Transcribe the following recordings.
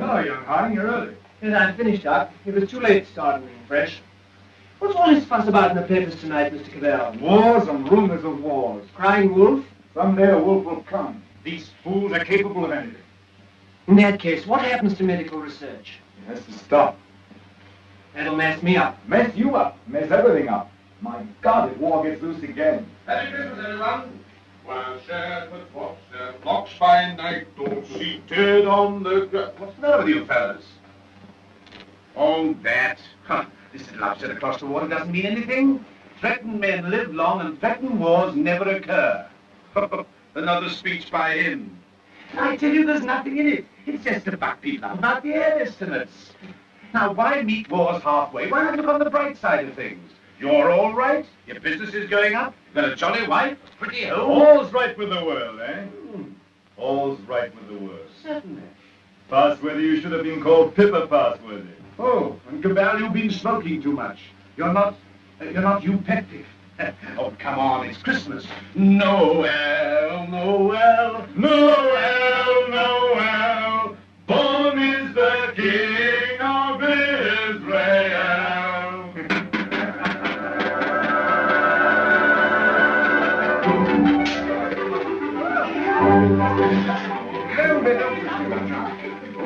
Hello, young Harding, you're early. Yes, I'm finished up. It was too late to start anything fresh. What's all this fuss about in the papers tonight, Mr. Cabal? Wars and rumors of wars. Crying wolf? Someday a wolf will come. These fools are capable of anything. In that case, what happens to medical research? It has to stop. That'll mess me up. Mess you up. Mess everything up. My God, if war gets loose again. Merry Christmas, everyone. While shepherds watch their flocks by night, all seated on the ground. What's the matter with you fellas? Oh, that. Huh. This little upset across the water doesn't mean anything. Threatened men live long and threatened wars never occur. Another speech by him. I tell you, there's nothing in it. It's just to buck people up about the air estimates. Now, why meet wars halfway? Why not look on the bright side of things? You're all right. Your business is going up. You've got a jolly wife, a pretty home. All's right with the world, eh? All's right with the world. Certainly. Passworthy, you should have been called Pippa Passworthy. Oh, and Cabal, you've been smoking too much. You're not eupeptic. Oh, come on, it's Christmas. Noel, Noel, Noel, Noel. Born is the King of Israel.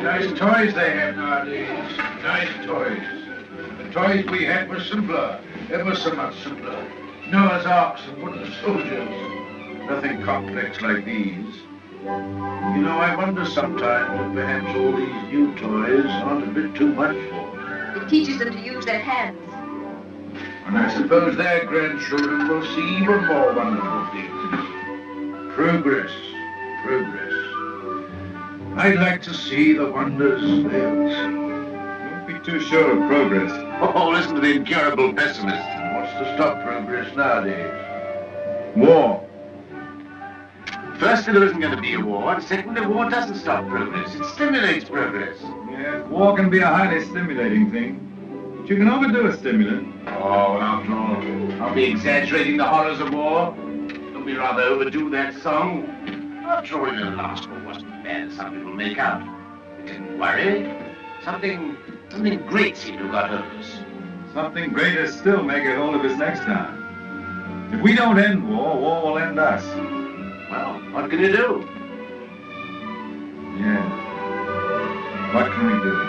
Nice toys they have nowadays. Nice toys. The toys we had were simpler, ever so much simpler. Noah's arks and wooden soldiers. Nothing complex like these. You know, I wonder sometimes if perhaps all these new toys aren't a bit too much for them. It teaches them to use their hands. And I suppose their grandchildren will see even more wonderful things. Progress, progress. I'd like to see the wonders they'll see. Don't be too sure of progress. Oh, listen to the incurable pessimist. What's to stop progress nowadays? War. Firstly, there isn't going to be a war, and secondly, war doesn't stop progress. It stimulates progress. Yes, war can be a highly stimulating thing. But you can overdo a stimulant. Oh, after all, I'll be exaggerating the horrors of war. Don't we rather overdo that song? After all, the last war wasn't as bad as some people make out. It didn't worry. Something great seemed to have got hold of us. Something greater still may get hold of us next time. If we don't end war, war will end us. Well, what can you do? Yeah. What can we do?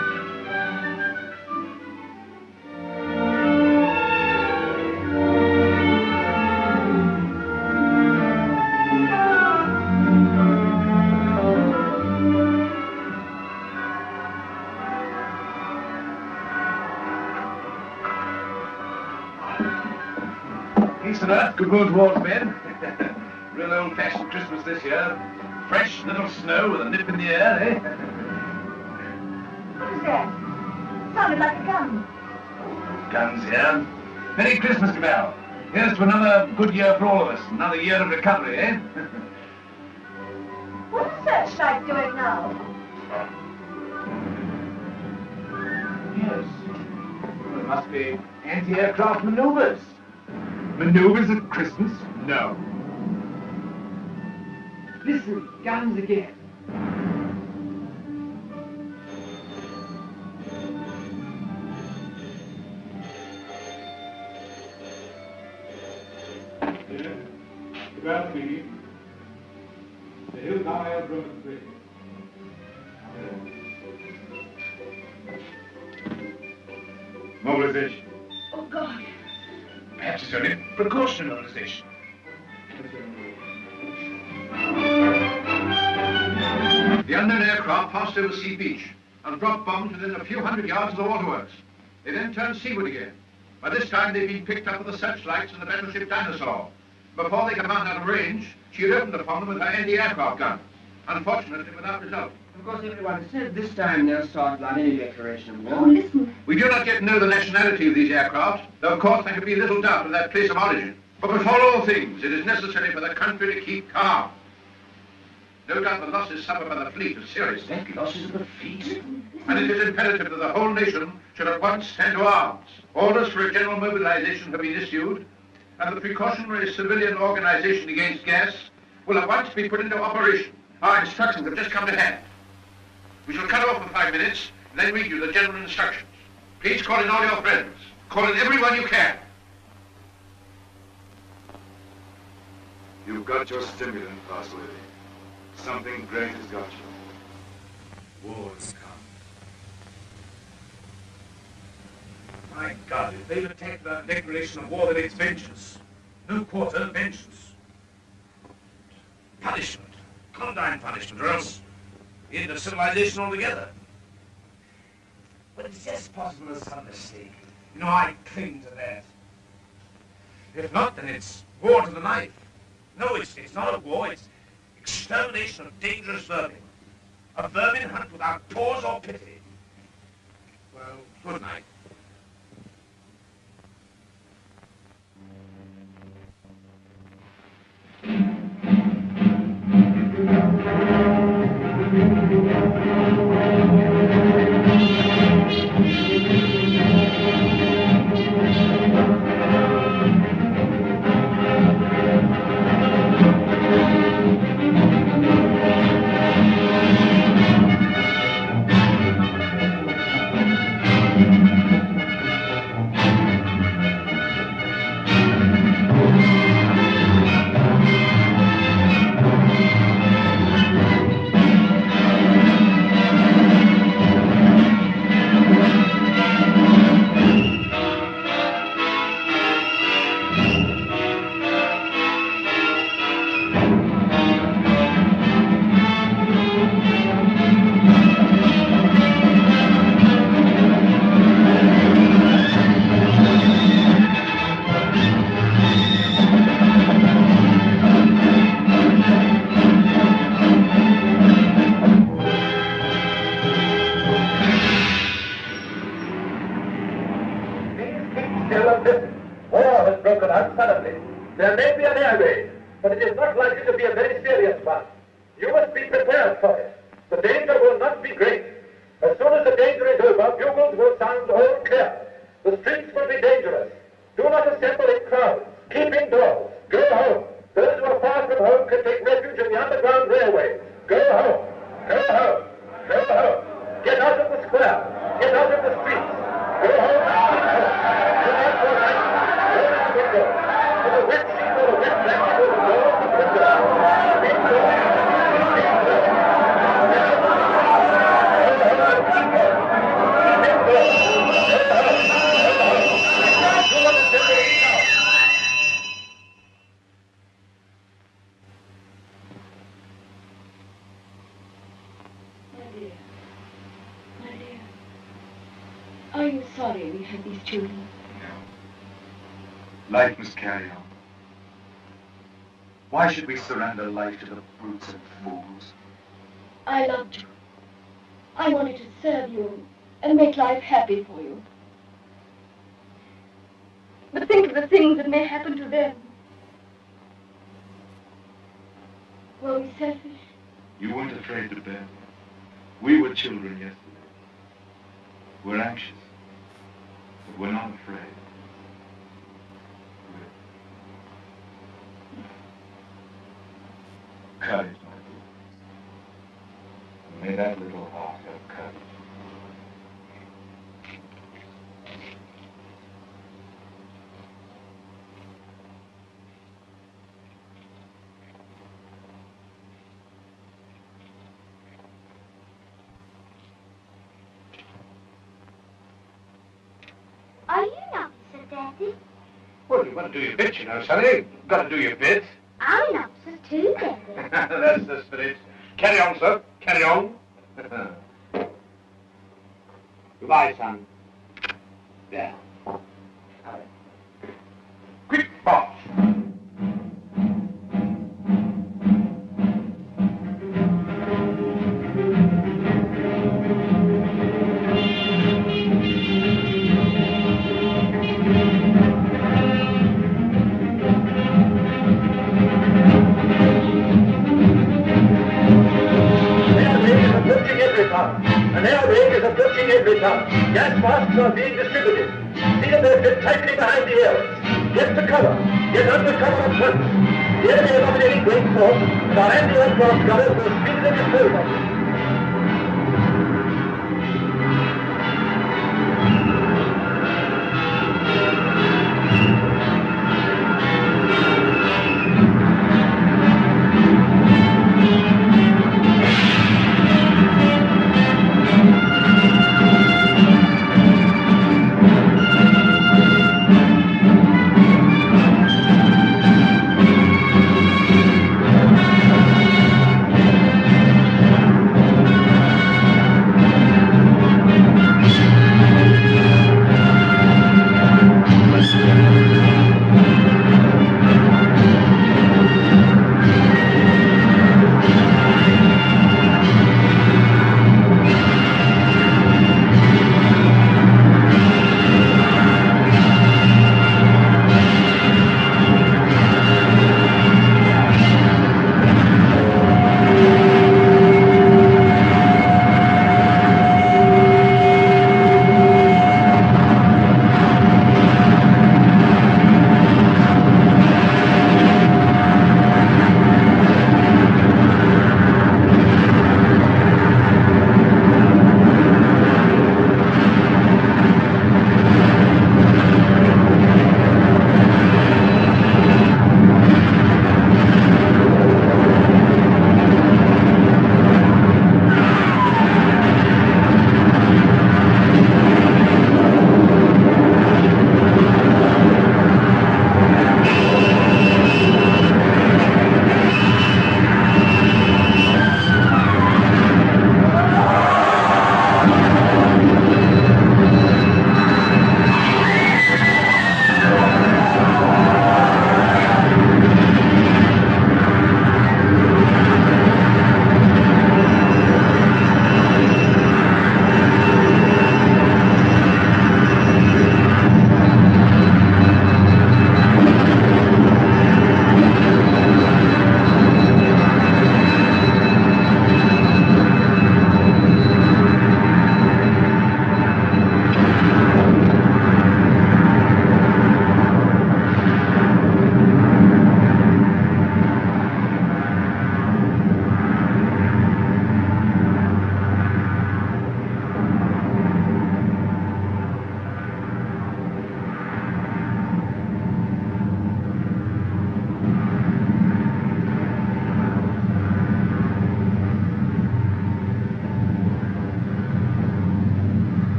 Peace and earth, good will towards men. Real old-fashioned Christmas this year. Fresh little snow with a nip in the air, eh? What is that? Sounded like a gun. Guns here. Merry Christmas, Cabal. Here's to another good year for all of us. Another year of recovery, eh? What's the searchlight doing now? Yes. Well, it must be anti-aircraft maneuvers. Maneuvers at Christmas? No. Listen, guns again. Well, speaking. The 𝙁𝙤𝙩𝙚𝙗𝙗 Mobilization. Oh, God. Perhaps it's only precautionary mobilization. The unknown aircraft passed over Sea Beach and dropped bombs within a few hundred yards of the waterworks. They then turned seaward again. By this time, they'd been picked up with the searchlights and the battleship Dinosaur. Before they could mount out of range, she had opened upon them with her anti-aircraft gun. Unfortunately, without result. Of course, everyone said this time they'll start without any declaration of war. Oh, listen. We do not yet know the nationality of these aircraft, though of course there can be little doubt of their place of origin. But before all things, it is necessary for the country to keep calm. No doubt the losses suffered by the fleet are serious. Losses of the fleet? And it is imperative that the whole nation should at once stand to arms. Orders for a general mobilization have been issued, and the precautionary civilian organization against gas will at once be put into operation. Our instructions have just come to hand. We shall cut off for 5 minutes, and then read you the general instructions. Please call in all your friends. Call in everyone you can. You've got your stimulant, Ardsley. Something great has got you. War's come. My God, if they've attacked without a declaration of war, then it's vengeance. No quarter, vengeance. Punishment. Condign punishment, or else end of civilization altogether. But it's just possible there's some mistake. You know, I cling to that. If not, then it's war to the knife. No, it's not a war, it's extermination of dangerous vermin. A vermin hunt without pause or pity. Well, good night. There may be an air raid, but it is not likely to be a very serious one. You must be prepared for it. The danger will not be great. As soon as the danger is over, bugles will sound all clear. The streets will be dangerous. Do not assemble in crowds. Keep indoors. Go home. Those who are far from home can take refuge in the underground railways. Go home. Go home. Go home. Get out of the square. Get out of the streets. Go home and keep home. Do not go out. Go to the window. To the wet sheet or the wet blanket or the door of the window. Keep indoors. Keep indoors. Get out of the streets. Go home and keep home. Keep indoors. Go home. Go home. Do not assemble in crowds. My dear, are you sorry we had these children? No. Life must carry on. Why should we surrender life to the brutes and fools? I loved you. I wanted to serve you and make life happy for you. But think of the things that may happen to them. Were we selfish? You weren't afraid to bear. We were children yesterday. We're anxious, but we're not afraid. Courage, my dear. May that little heart have courage. Are you an officer, Daddy? Well, you've got to do your bit, you know, Sonny. You've got to do your bit. I'm an officer too, Daddy. That's the spirit. Carry on, sir. Carry on. Goodbye, son. There. Hurry. Quick march. An air raid is approaching Everytown. Gas masks are being distributed. See that they're fit tightly behind the ears. Get to cover. Get under cover at once. The enemy is operating great force, and our anti-aircraft gunners will speedily dispose of them.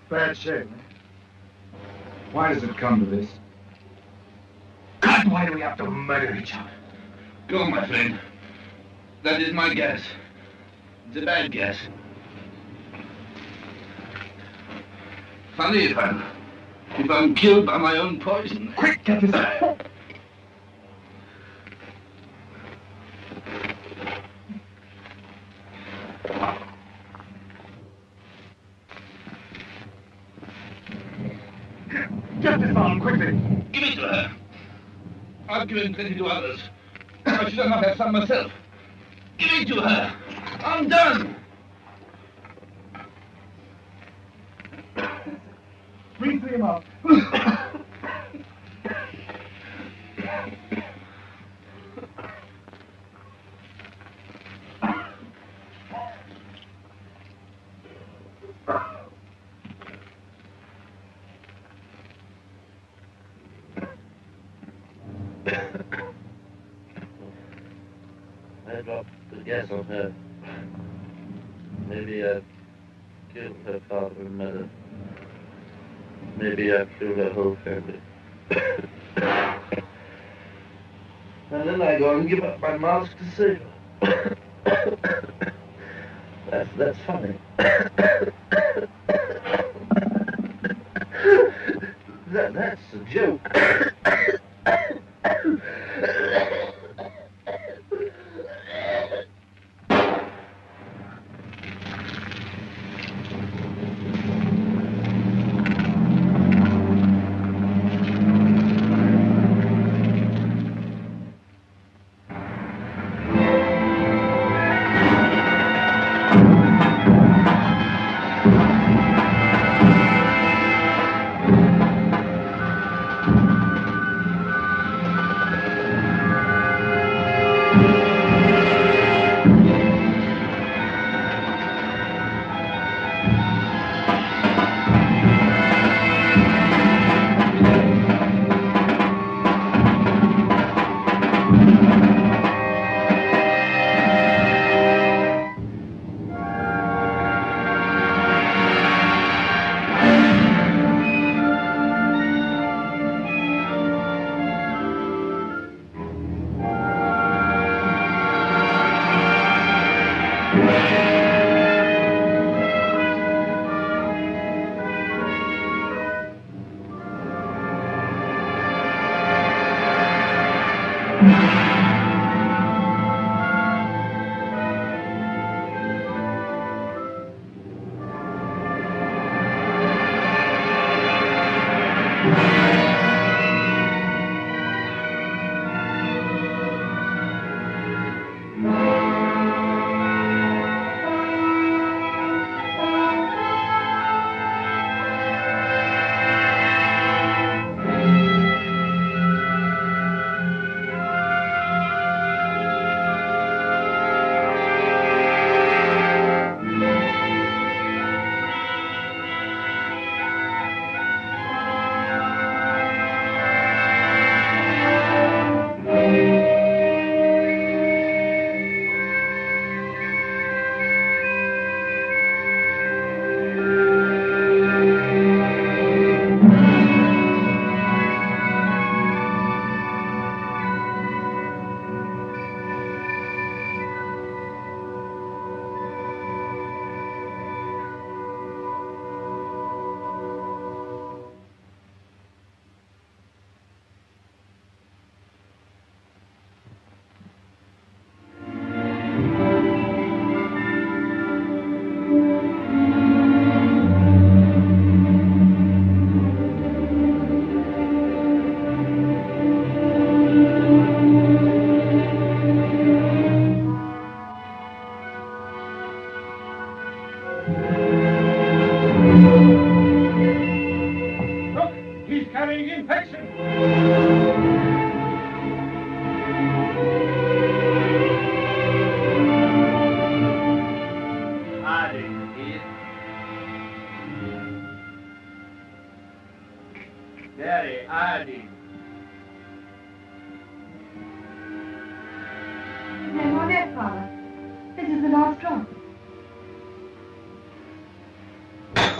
Bad shame. Why does it come to this? God, why do we have to murder each other? Go, my friend. That is my guess. It's a bad guess. Funny if I'm killed by my own poison. Quick, get this out. Get this on, quickly. Give it to her. I've given plenty to others. Why should I not have some myself? Give it to her. I'm done. Bring him up. I dropped the gas on her. Maybe I killed her father and mother. Maybe I killed her whole family. And then I go and give up my mask to save her. That's funny. That's a joke.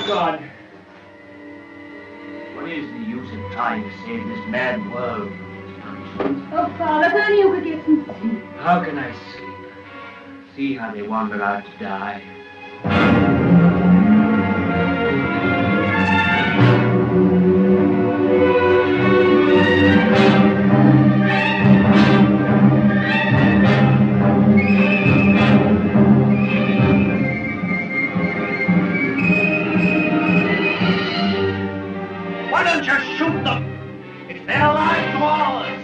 God. What is the use of trying to save this mad world from its punishment? Oh, Father, if only you could get some sleep. How can I sleep? See how they wander out to die. Why don't you shoot them? It's their lives to ours.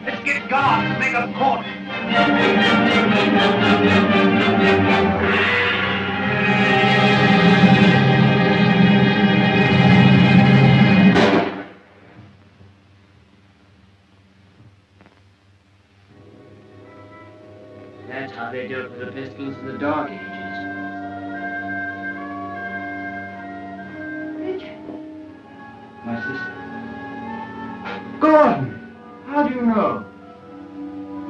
Let's get guards to make a court. That's how they dealt with the pestilence in the Dark Ages. Richard. My sister. Gordon! How do you know?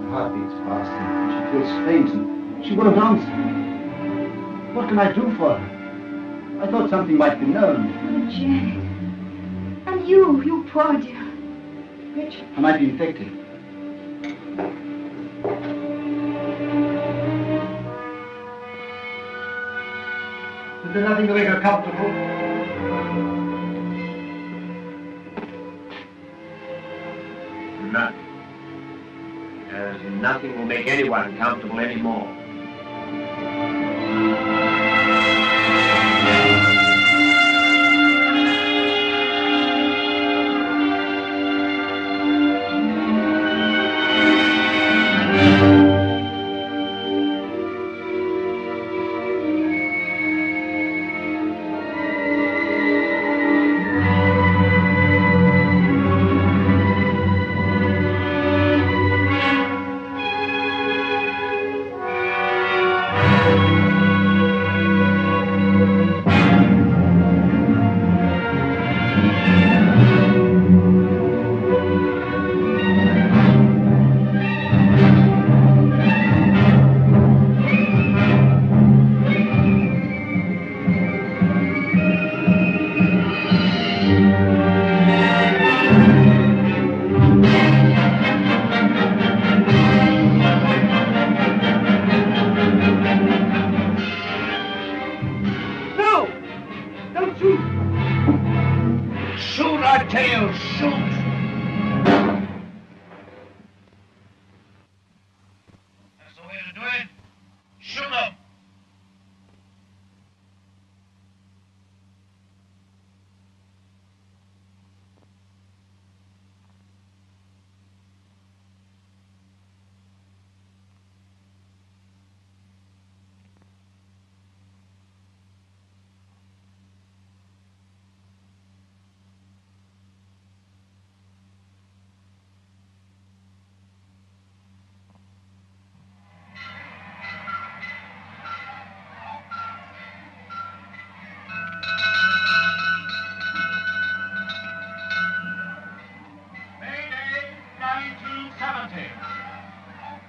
Her heart beats fast and she feels faint and she won't answer. What can I do for her? I thought something might be known. Oh, Janet. And you poor dear. Richard. I might be infected. Is there nothing to make her comfortable? Nothing. As nothing will make anyone comfortable anymore.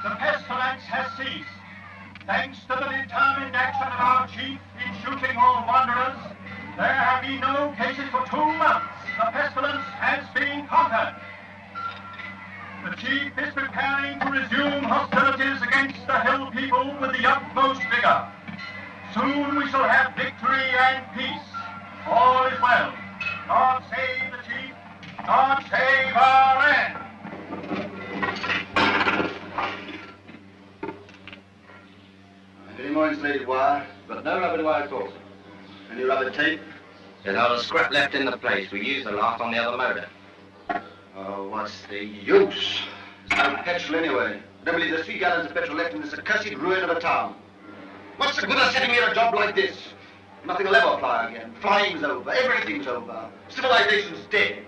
The pestilence has ceased. Thanks to the determined action of our chief in shooting all wanderers, there have been no cases for 2 months. The pestilence has been conquered. The chief is preparing to resume hostilities against the Hill people with the utmost vigor. Soon we shall have victory and peace. All is well. God save the chief. God save our land. Any more insulated wire? But no rubber wire at all. Any rubber tape? There's not a scrap left in the place. We used the last on the other motor. Oh, what's the use? There's no petrol anyway. I don't believe there's 3 gallons of petrol left in this accursed ruin of a town. What's the good of setting me at a job like this? Nothing will ever fly again. Flying's over. Everything's over. Civilization's dead.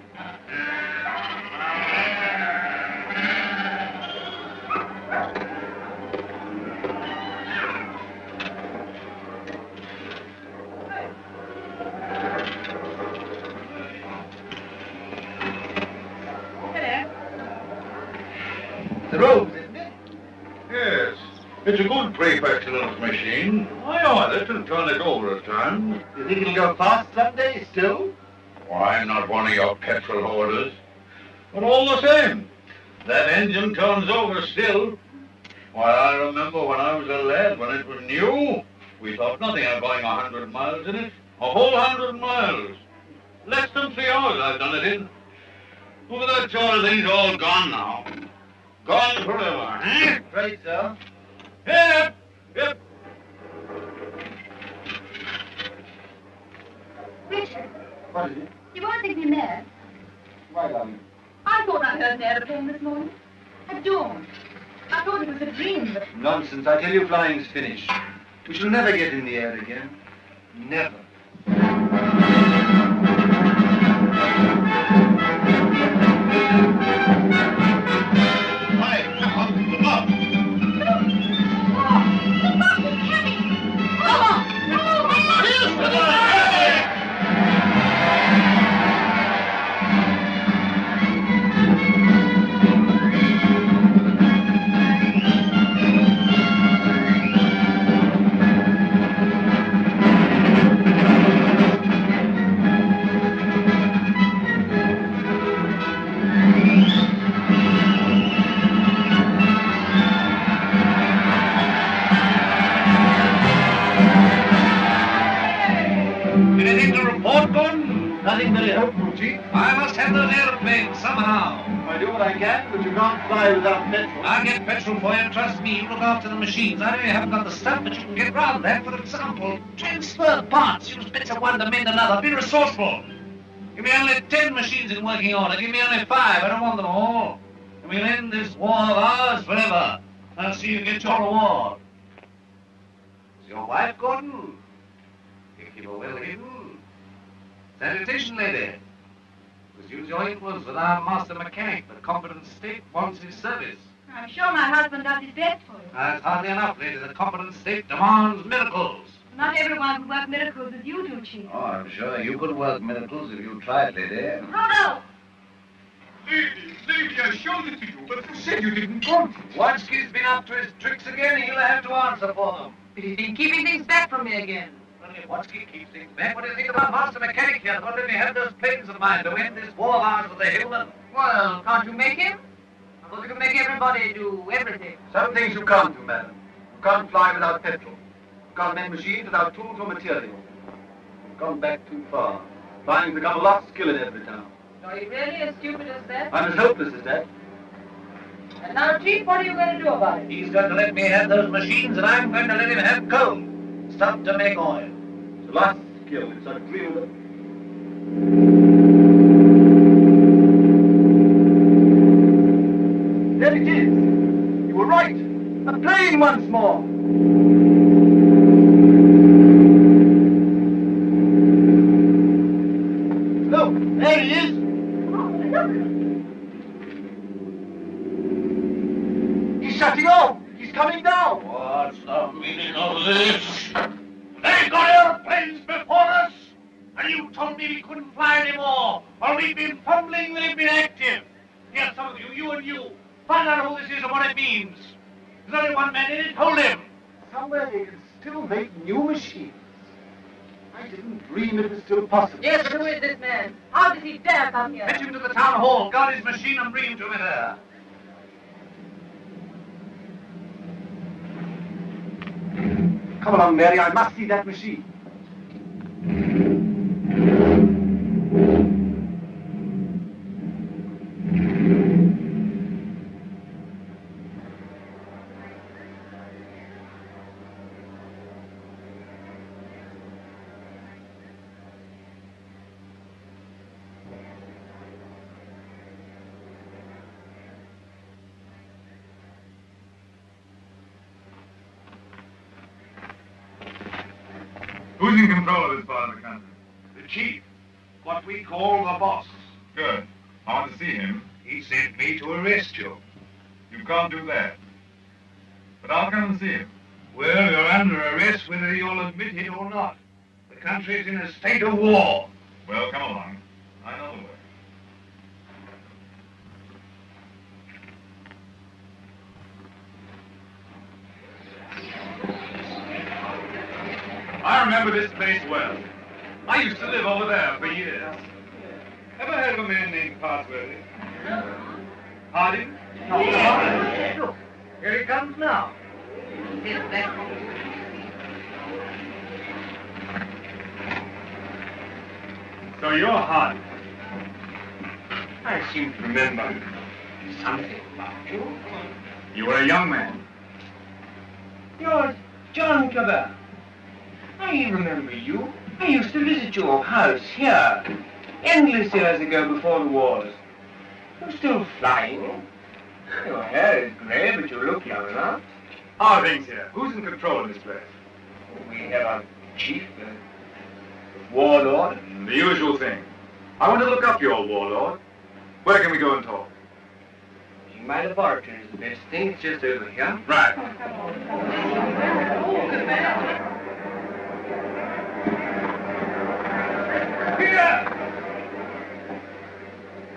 The robes, isn't it? Yes. It's a good pre-pestilence machine. I let them turn it over at times. You think it'll go fast someday, still? Well, I'm not one of your petrol hoarders. But all the same, that engine turns over still. Why, I remember when I was a lad, when it was new, we thought nothing of going 100 miles in it. A whole 100 miles. Less than 3 hours I've done it in. Look at that sort of thing's all gone now. Gone forever, eh? Right, sir. Yep, yep. Richard, What is it? you won't think me mad. Why, darling? I thought I heard an aeroplane this morning. At dawn. I thought it was a dream, but... Nonsense. I tell you, flying's finished. We shall never get in the air again. Never. Hi, come on, the bus. The bus is coming! Come on! Anything to report, Gordon? Nothing very helpful, Chief. I must have those aeroplanes somehow. I do what I can, but you can't fly without petrol. I'll get petrol for you, trust me. You look after the machines. I know you haven't got the stuff, but you can get round that. For example, transfer parts. Use bits of one to mend another. Be resourceful. Give me only 10 machines in working order. Give me only 5. I don't want them all. And we'll end this war of ours forever. I'll see you get your reward. Is your wife, Gordon? You keep her well hidden. Sanitation, lady. Must use your influence with our master mechanic. The competent state wants his service. I'm sure my husband does his best for you. That's hardly enough, lady. The competent state demands miracles. Not everyone can work miracles as you do, Chief. Oh, I'm sure you could work miracles if you tried, lady. Oh, no! Lady, I showed it to you, but you said you didn't want it. Watsky's been up to his tricks again. He'll have to answer for them. He's been keeping things back from me again. Well, if Watsky keeps things back, what do you think about master mechanic here? What let me have those planes of mine to end this war of ours with the hillmen? Well, can't you make him? I thought you could make everybody do everything. Some things you can't do, madam. You can't fly without petrol. You can't make machines without tools or material. You've gone back too far. Flying's become a lost skill in Everytown. Are you really as stupid as that? I'm as helpless as that. And now, Chief, what are you going to do about it? He's going to let me have those machines, and I'm going to let him have coal. Stuff to make oil. It's a lost skill. It's a dream of it. There it is. You were right. A plane once more. Look, there he is. He's shutting off. He's coming down. What's the meaning of this? They've got airplanes before us, and you told me we couldn't fly anymore, or we've been fumbling, we've been active. Here, some of you, you and you, find out who this is and what it means. There's only one man in it, hold him. Somewhere they can still make new machines. I didn't dream it was still possible. Yes, who is this man? How does he dare come here? Fetch him to the town hall, guard his machine, and bring him to me there. Come along, Mary. I must see that machine. Who's in control of this part of the country? The chief, what we call the boss. Good. I want to see him. He sent me to arrest you. You can't do that. But I'll come and see him. Well, you're under arrest whether you'll admit it or not. The country's in a state of war. Well, come along. I know the way. I remember this place well. I used to live over there for years. Ever heard of a man named Parsworthy? Harding? No. Yes. Look, here he comes now. Here's that. So you're Harding. I seem to remember something about you. You were a young man. You're John Cabal. I remember you. I used to visit your house here, endless years ago before the wars. You're still flying. Your hair is grey, but you look young enough. How are things here? Who's in control of this place? We have a chief, a warlord. The usual thing. I want to look up your warlord. Where can we go and talk? My laboratory is the best thing. It's just over here. Right. Here!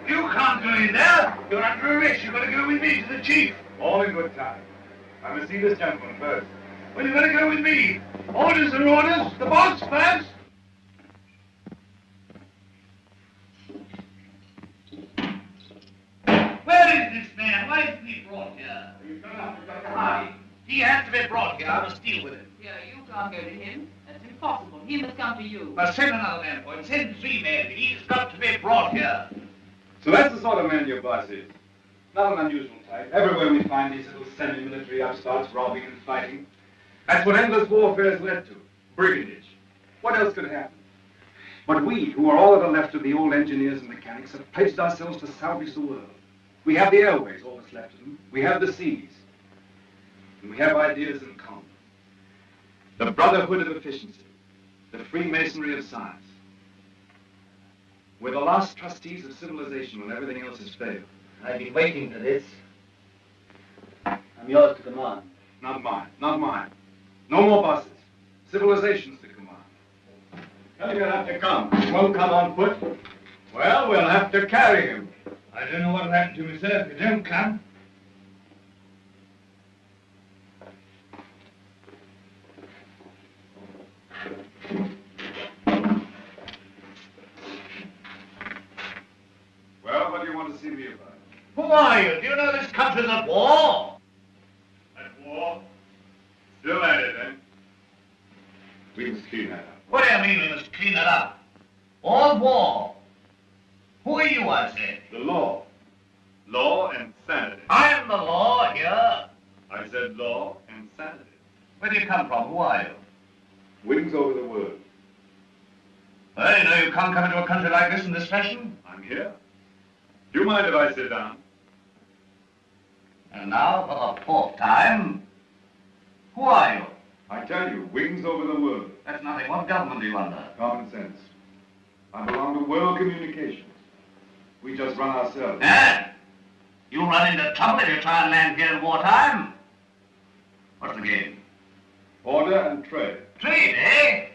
You can't go in there. You're under arrest. You've got to go with me to the chief. All in good time. I must see this gentleman first. Well, you've got to go with me. Orders are orders. The boss first. Where is this man? Why isn't he brought here? You've gone up to Dr. Hardy. He has to be brought here. I must deal with him. Yeah, you can't go to him. That's impossible. He must come to you. But send another man for him. Send 3 men. He's got to be brought here. So that's the sort of man your boss is. Not an unusual type. Everywhere we find these little semi-military upstarts robbing and fighting. That's what endless warfare has led to. Brigandage. What else could happen? But we, who are all that are left of the old engineers and mechanics, have pledged ourselves to salvage the world. We have the airways, all that's left of them. We have the seas. And we have ideas in common. The brotherhood of efficiency. The Freemasonry of science. We're the last trustees of civilization when everything else has failed. I've been waiting for this. I'm yours to command. Not mine. Not mine. No more buses. Civilization's to command. Tell you have to come. He won't come on foot. Well, we'll have to carry him. I don't know what'll happen to me, sir, if you don't come. Well, what do you want to see me about? Who are you? Do you know this country's at war? At war? Still at it, then? We must clean that up. What do you mean we must clean it up? All war. Who are you, I said? The law. Law and sanity. I'm the law here. I said law and sanity. Where do you come from? Who are you? Wings over the world. Well, you know you can't come into a country like this in this fashion. I'm here. Do you mind if I sit down? And now, for the 4th time, who are you? I tell you, wings over the world. That's nothing. What government are you under? Common sense. I belong to world communications. We just run ourselves. Eh? You run into trouble if you try and land here in wartime. What's the game? Order and trade. Trade, eh?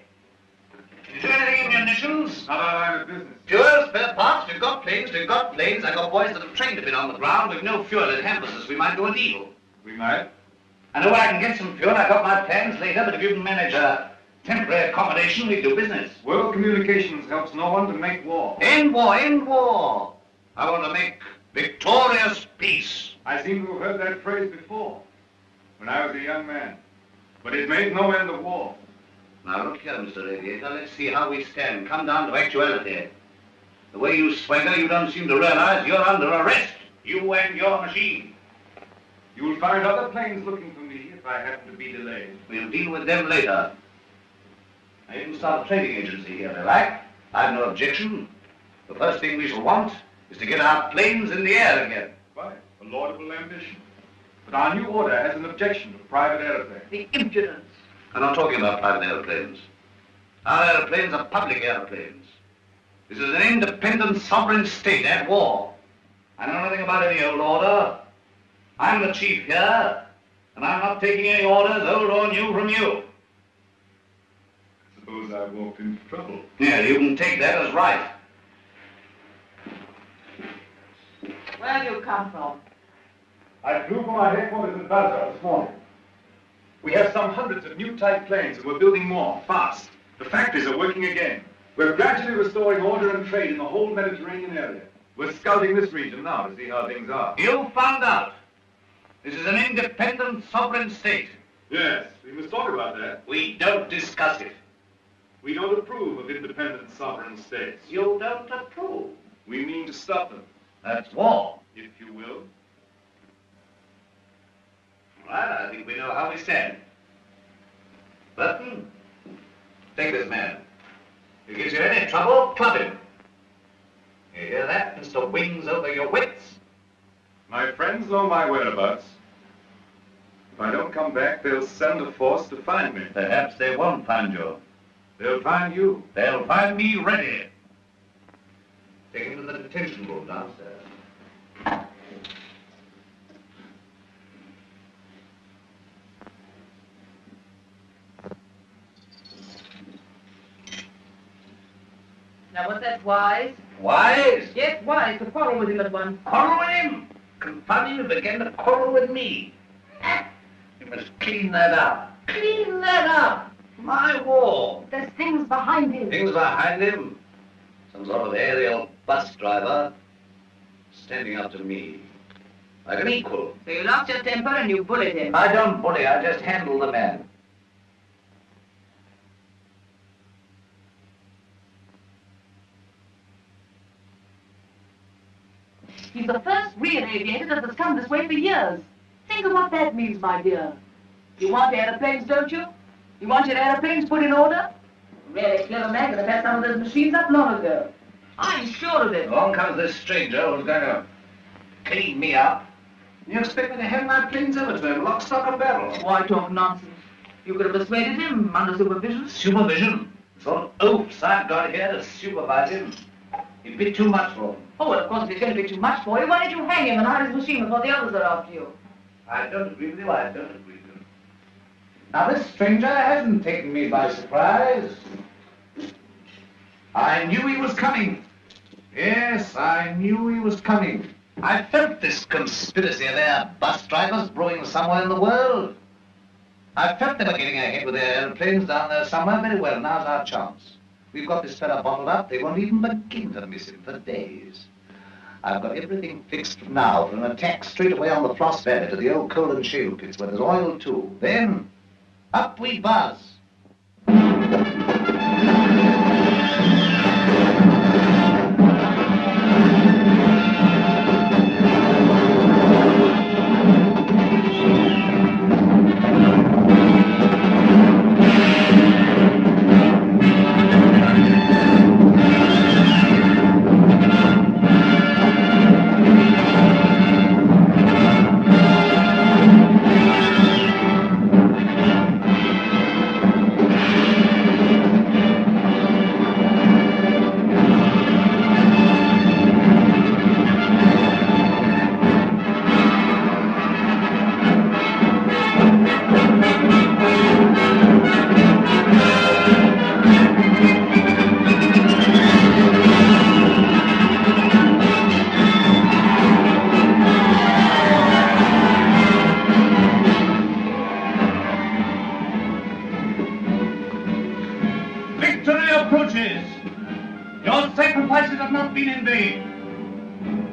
You do anything in munitions? Not our line of business. Fuel, spare parts, we've got planes. I've got boys that have trained a bit on the ground. We've no fuel, it hampers us. We might do an evil. We might. I know where I can get some fuel. I've got my plans later, but if you can manage a temporary accommodation, we do business. World communications helps no one to make war. End war, end war. I want to make victorious peace. I seem to have heard that phrase before, when I was a young man. But it made no end of war. Now look here, Mr. Radiator, let's see how we stand. Come down to actuality. The way you swagger, you don't seem to realize you're under arrest. You and your machine. You'll find other planes looking for me if I happen to be delayed. We'll deal with them later. I even start a trading agency here, if you like. I've no objection. The first thing we shall want is to get our planes in the air again. Quite a laudable ambition. But our new order has an objection to private aeroplanes. The impudence. I'm not talking about private aeroplanes. Our aeroplanes are public aeroplanes. This is an independent sovereign state at war. I know nothing about any old order. I'm the chief here, and I'm not taking any orders, old or new, from you. Suppose I walked into trouble. Yeah, you can take that as right. Where do you come from? I flew from our headquarters in Belgium this morning. We have some hundreds of new type planes, and we're building more, fast. The factories are working again. We're gradually restoring order and trade in the whole Mediterranean area. We're scouting this region now to see how things are. You found out. This is an independent, sovereign state. Yes, we must talk about that. We don't discuss it. We don't approve of independent, sovereign states. You don't approve. We mean to stop them. That's war. If you will. Well, I think we know how we stand. Burton, take this man. If he gives you any trouble, club him. You hear that, Mr. Wings over your wits? My friends know my whereabouts. If I don't come back, they'll send a force to find me. Perhaps they won't find you. They'll find you. They'll find me ready. Take him to the detention room downstairs. Now, was that wise? Wise? Yes, wise, to quarrel with him at once. Quarrel with him? Confound him, he began to quarrel with me. You must clean that up. Clean that up. My war. There's things behind him. Things behind him? Some sort of aerial bus driver standing up to me. Like an equal. So you lost your temper and you bullied him. I don't bully, I just handle the man. He's the first real aviator that has come this way for years. Think of what that means, my dear. You want aeroplanes, don't you? You want your aeroplanes put in order? A really clever man could have had some of those machines up long ago. I'm sure of it. Along comes this stranger who's going to clean me up. You expect me to hand my planes over to him, lock, stock, and barrel? Why talk nonsense? You could have persuaded him under supervision. Supervision? The sort of oafs I've got here to supervise him. He'd be too much for him. Oh, well, of course, if it's going to be too much for you, why don't you hang him and hide his machine before the others are after you? I don't agree with you, I don't agree with you. Now, this stranger hasn't taken me by surprise. I knew he was coming. Yes, I knew he was coming. I felt this conspiracy of their bus drivers brewing somewhere in the world. I felt they were getting ahead with their airplanes down there somewhere. Very well, now's our chance. We've got this fella bottled up, they won't even begin to miss him for days. I've got everything fixed now for an attack straight away on the Floss Valley to the old coal and shale pits where there's oil too. Then, up we buzz.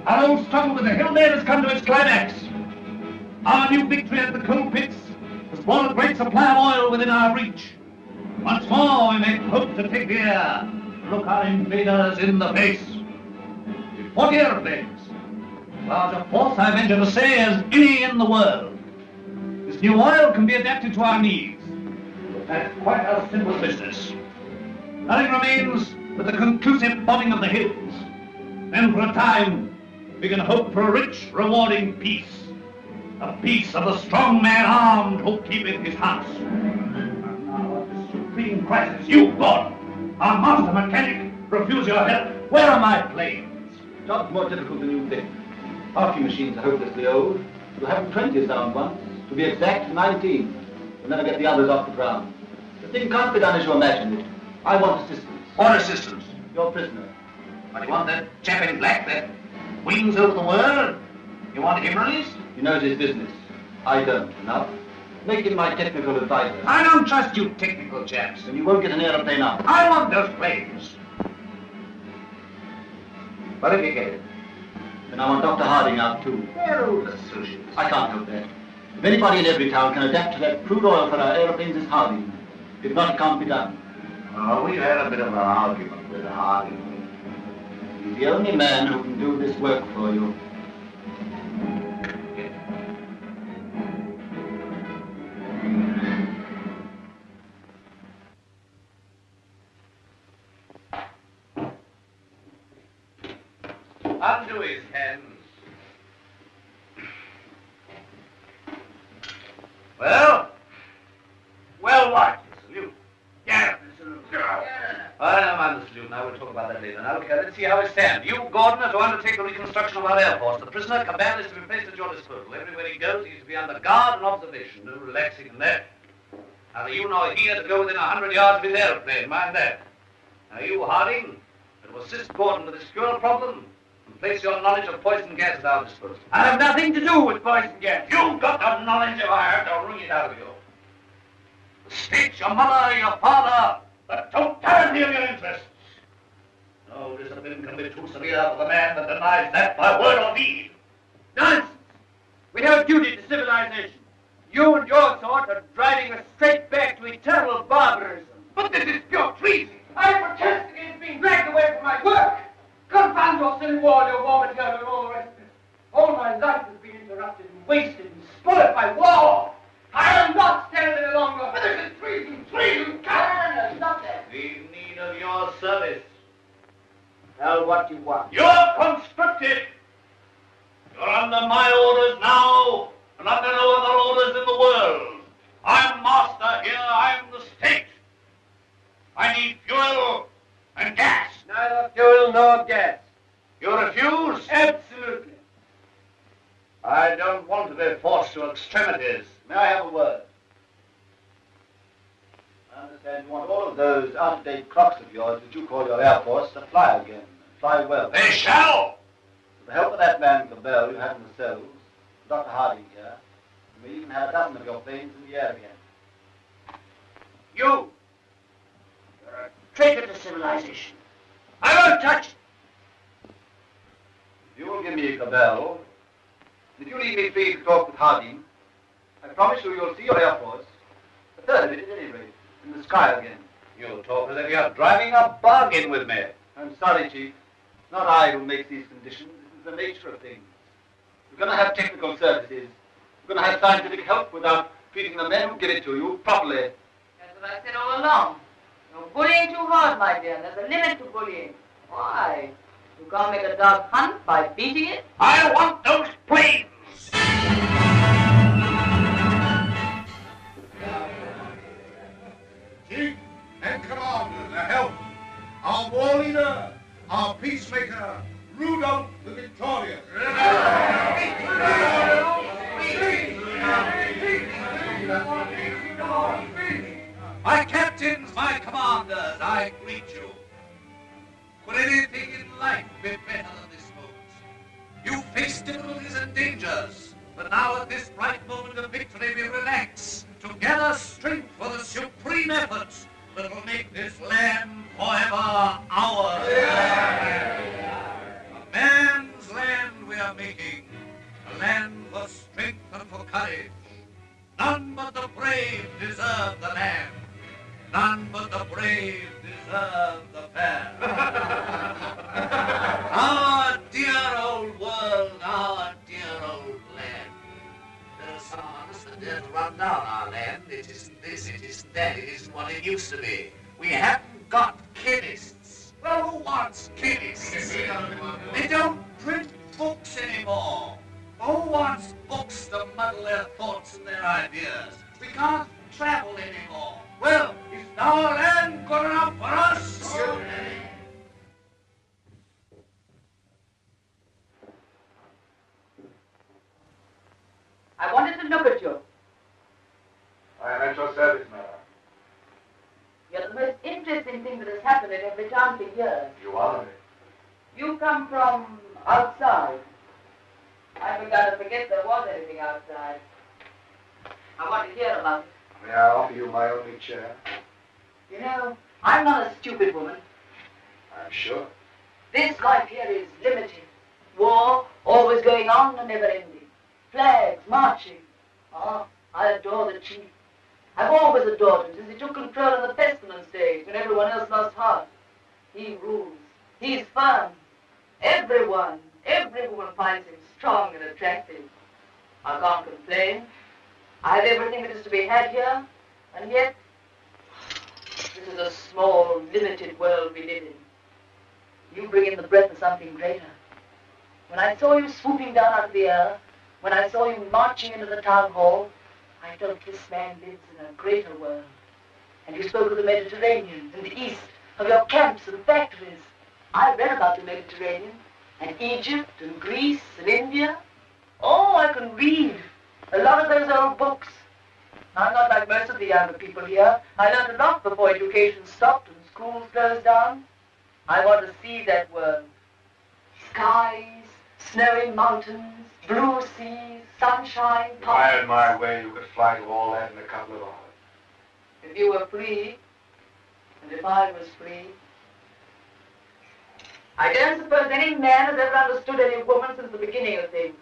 Our old struggle with the hillman has come to its climax. Our new victory at the coal pits has brought a great supply of oil within our reach. Once more we may hope to take the air, look our invaders in the face. With 40 airplanes, larger force I venture to say as any in the world. This new oil can be adapted to our needs. That's quite a simple business. Nothing remains but the conclusive bombing of the hills. Then for a time, we can hope for a rich, rewarding peace. A peace of the strong man armed who keepeth his house. And now at this supreme crisis, you, God, our master mechanic, refuse your help. Where are my planes? Job's more difficult than you think. Half your machines are hopelessly old. You'll have 20 sound ones. To be exact, 19. You'll never get the others off the ground. The thing can't be done as you imagine it. I want assistance. What assistance? Your prisoner. What, you want that chap in black that wings over the world? You want him released? He knows his business. I don't. Enough. Make him my technical advisor. I don't trust you technical chaps. Then you won't get an aeroplane out. I want those planes. What if you get it? Then I want Dr. Harding out too. They're old associates. I can't help that. If anybody in Everytown can adapt to that crude oil for our aeroplanes, it's Harding. If not, it can't be done. Oh, we've had a bit of an argument with Harding. He's the only man who can do this work for you. Undo his hands. Well? Well, what? Salute. Yeah, salute. I don't mind the salute now. We'll talk about that later. Now, okay, let's see how it stands. You, Gordon, are to undertake the reconstruction of our Air Force. The prisoner, Cabal, is to be placed at your disposal. Everywhere he goes, he's to be under guard and observation. No relaxing in that. Neither you nor he are to go within 100 yards of his aeroplane. Mind that. Now, you, Harding, are to assist Gordon with his fuel problem. Place your knowledge of poison gas at our disposal. I have nothing to do with poison gas. You've got the knowledge if I have to wring it out of you. The state, your mother, your father, the totality of your interests. No discipline can be too severe for the man that denies that by word or deed. Nonsense! We have a duty to civilization. You and your sort are driving us straight back to eternal barbarism. But this is pure treason. I protest against being dragged away from my work. Confound your silly war, your war material, and all the rest of it. All my life has been interrupted and wasted and spoiled by war. I will not stand any longer. But this is treason, treason, Can't stop that. We need of your service. Tell what you want. You're conscripted. You're under my orders now, and under no other orders in the world. I'm master here, I'm the state. I need fuel and gas. Neither fuel nor gas. You refuse? Absolutely. I don't want to be forced to extremities. May I have a word? I understand you want all of those out-of-date clocks of yours that you call your Air Force to fly again. Fly well. They shall! With the help of that man Cabal you have in the cells, Dr. Harding here, you may even have a dozen of your planes in the air again. You're a traitor to civilization. I won't touch it. If you will give me Cabal, if you leave me free to talk with Harding, I promise you'll see your Air Force, a third of it at any rate, in the sky again. You talk as if you're driving a bargain with me. I'm sorry, Chief. It's not I who makes these conditions. This is the nature of things. You're going to have technical services. You're going to have scientific help without treating the men who give it to you properly. That's what I said all along. You're bullying too hard, my dear. There's a limit to bullying. Why? You can't make a dog hunt by beating it. I want those planes! Chief and Commander, the help, our war leader, our peacemaker, Rudolph the Victorious. My captains, my commanders, I greet you. Could anything in life be better than this moment? You face difficulties and dangers, but now at this bright moment of victory we relax to gather strength for the supreme effort that will make this land forever ours. A man's land we are making, a land for strength and for courage. None but the brave deserve the land. None but the brave deserve the fair. Our dear old world, our dear old land. There are some of us that dare to run down our land. It isn't this, it isn't that, it isn't what it used to be. We haven't got chemists. Well, who wants chemists? They don't print books anymore. Who wants books to muddle their thoughts and their ideas? We can't travel anymore. Well, is our land good enough for us? I wanted to look at you. I am at your service, madam. You're the most interesting thing that has happened in Everytown for years. You are. You come from outside. I began to forget there was anything outside. I want to hear about it. May I offer you my only chair? You know, I'm not a stupid woman. I'm sure. This life here is limited. War, always going on and never ending. Flags, marching. Oh, I adore the chief. I've always adored him since he took control in the pestilence days when everyone else lost heart. He rules. He's firm. Every woman finds him strong and attractive. I can't complain. I have everything that is to be had here, and yet this is a small, limited world we live in. You bring in the breath of something greater. When I saw you swooping down out of the air, when I saw you marching into the town hall, I felt this man lives in a greater world. And you spoke of the Mediterranean and the East, of your camps and factories. I read about the Mediterranean, and Egypt and Greece and India. Oh, I can read. A lot of those old books. I'm not like most of the younger people here. I learned a lot before education stopped and schools closed down. I want to see that world. Skies, snowy mountains, blue seas, sunshine, If I had my way, you could fly to all that in a couple of hours. If you were free, and if I was free. I don't suppose any man has ever understood any woman since the beginning of things.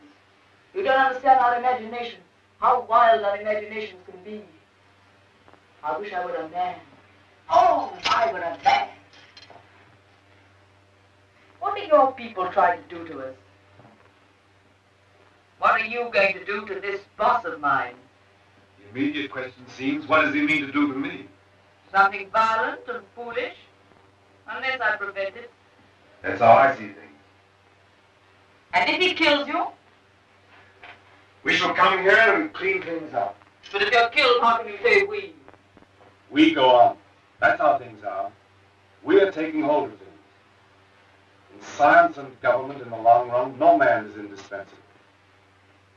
You don't understand our imagination, how wild our imaginations can be. I wish I were a man. Oh, if I were a man. What are your people trying to do to us? What are you going to do to this boss of mine? The immediate question seems, what does he mean to do to me? Something violent and foolish? Unless I prevent it. That's how I see things. And if he kills you? We shall come here and clean things up. But if you're killed, how can you say we? We go on. That's how things are. We are taking hold of things. In science and government, in the long run, no man is indispensable.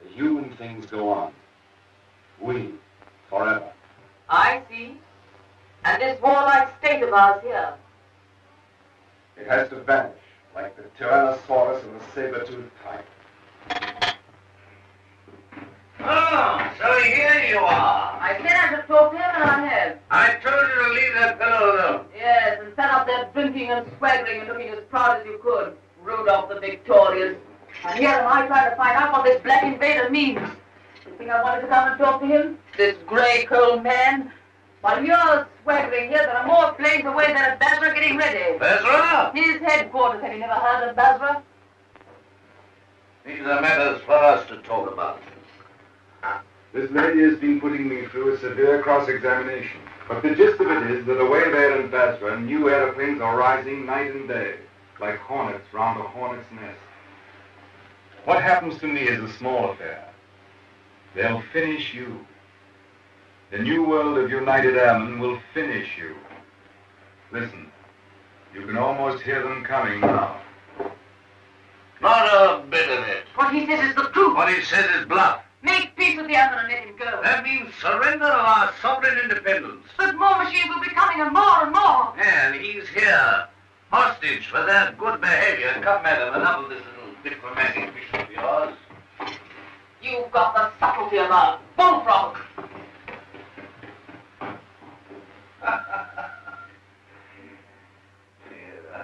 The human things go on. We, forever. I see. And this warlike state of ours here. It has to vanish, like the Tyrannosaurus and the saber-toothed tiger. Oh, so here you are. I said I should talk to him, and I have. I told you to leave that fellow alone. Yes, and set up there drinking and swaggering and looking as proud as you could. Rudolph the Victorious. And here am I trying to find out what this black invader means. You think I wanted to come and talk to him? This grey, cold man? While you're swaggering here, there are more flames away than at Basra getting ready. Basra? His headquarters. Have you never heard of Basra? These are matters for us to talk about. This lady has been putting me through a severe cross-examination. But the gist of it is that away there in Basra, new aeroplanes are rising night and day, like hornets round a hornet's nest. What happens to me is a small affair. They'll finish you. The new world of United Airmen will finish you. Listen, you can almost hear them coming now. Not a bit of it. What he says is the truth. What he says is bluff. Make peace with the Airmen and let him go. That means surrender of our sovereign independence. But more machines will be coming, and more. And he's here, hostage for their good behavior. Come, madam, enough of this little diplomatic mission of yours. You've got the subtlety of a bullfrog. I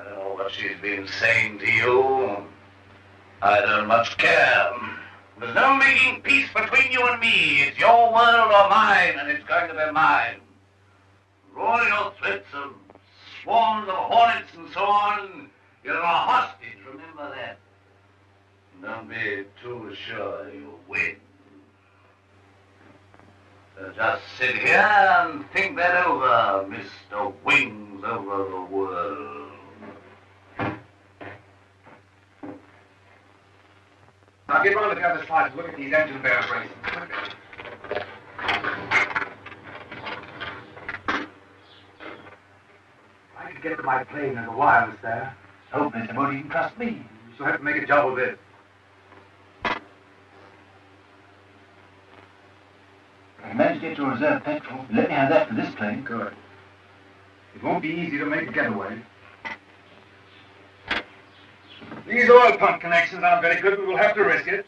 don't know what she's been saying to you. I don't much care. There's no making peace between you and me. It's your world or mine, and it's going to be mine. Roll your threats of swarms of hornets and so on. You're a hostage, remember that. Don't be too sure you'll win. So just sit here and think that over, Mr. Wings over the World. Now get round to the other side and look at these engine bearer braces. Quickly. I could get to my plane and the wireless there. Hope Mr. Moody, you can trust me. You shall have to make a job of it. If you manage to get your reserve petrol, let me have that for this plane. Good. It won't be easy to make a getaway. These oil pump connections aren't very good, but we'll have to risk it.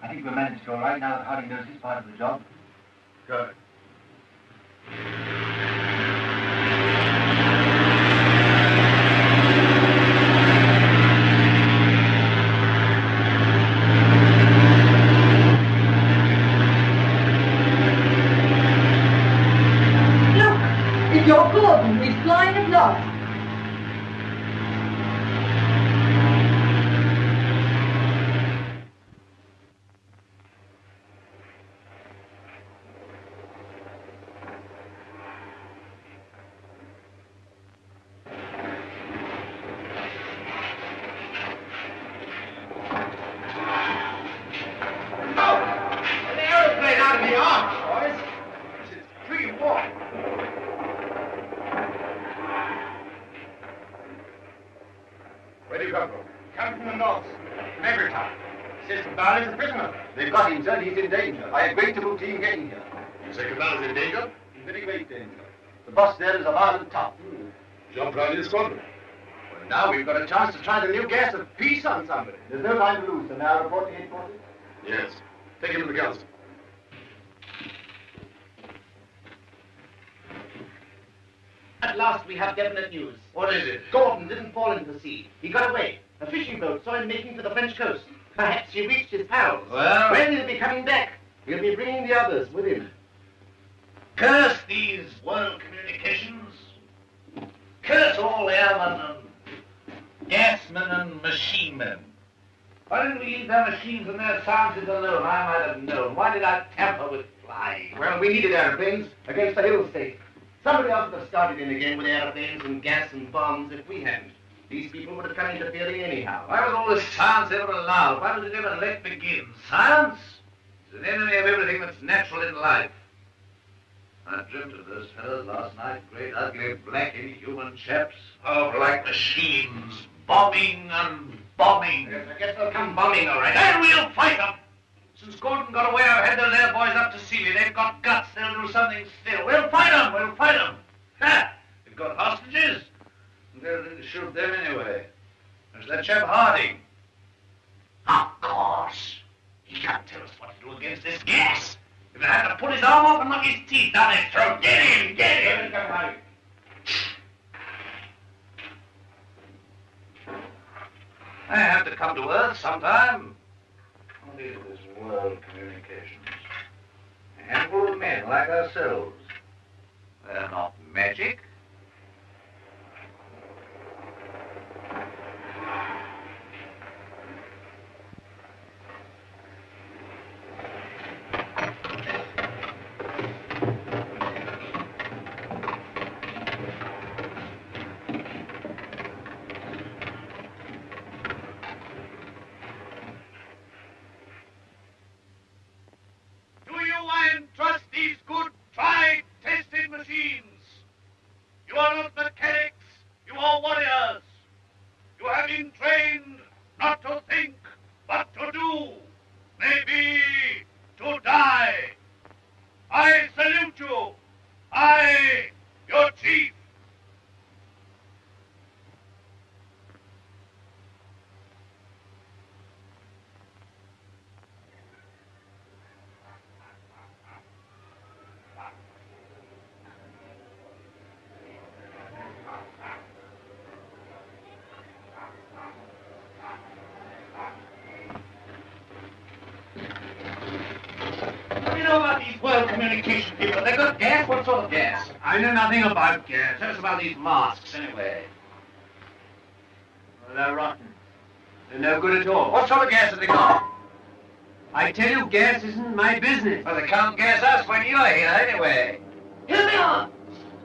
I think we'll manage it all right now that Harding knows his part of the job. Good. It's your Gordon. He's flying at last. Where do you come from? Come from the north, from Everytown. Says Cabal is a prisoner. They've got him, sir. He's in danger. I agreed to move to him getting here. You say Cabal is in danger? In very great danger. The boss there is a violent top. Jump round in the squadron. Well, now we've got a chance to try the new gas of peace on somebody. There's no time to lose, so now report to headquarters. Yes. Take him to the council. At last we have definite news. What is it? Gordon didn't fall into the sea. He got away. A fishing boat saw him making for the French coast. Perhaps he reached his pals. Well? When he'll be coming back, he'll be bringing the others with him. Curse these world communications. Curse all airmen and gasmen and machine men. Why didn't we leave their machines and their sciences alone? I might have known. Why did I tamper with flying? Well, we needed airplanes against the hill state. Somebody else would have started in again with airplanes and gas and bombs if we hadn't. These people would have come interfering anyhow. Why was all this science ever allowed? Why was it ever let begin? Science is an enemy of everything that's natural in life. I dreamt of those fellows last night, great, ugly, black, inhuman chaps, powerful like machines, bombing and bombing. Yes, I guess they'll come bombing, all right. And we'll fight them! Since Gordon got away, I've had those air boys up to see me. They've got guts. They'll do something still. We'll fight them! We'll fight them! Ha! We've got hostages. And they're going to shoot them anyway. There's that chap Harding. Of course. He can't tell us what to do against this gas. If I had to pull his arm off and knock his teeth down his throat. Get him! Get him! I have to come to Earth sometime. What is this world communications? A handful of men like ourselves. They're not magic. Trust these good, tried, tested machines. You are not mechanics, you are warriors. You have been trained not to think, but to do. Maybe to die. I salute you. I, your chief. About these world communication people. They got gas? What sort of gas? I know nothing about gas. Tell us about these masks, anyway. Well, they're rotten. They're no good at all. What sort of gas have they got? I tell you, gas isn't my business. Well, they can't gas us when you're here, anyway. Here they are.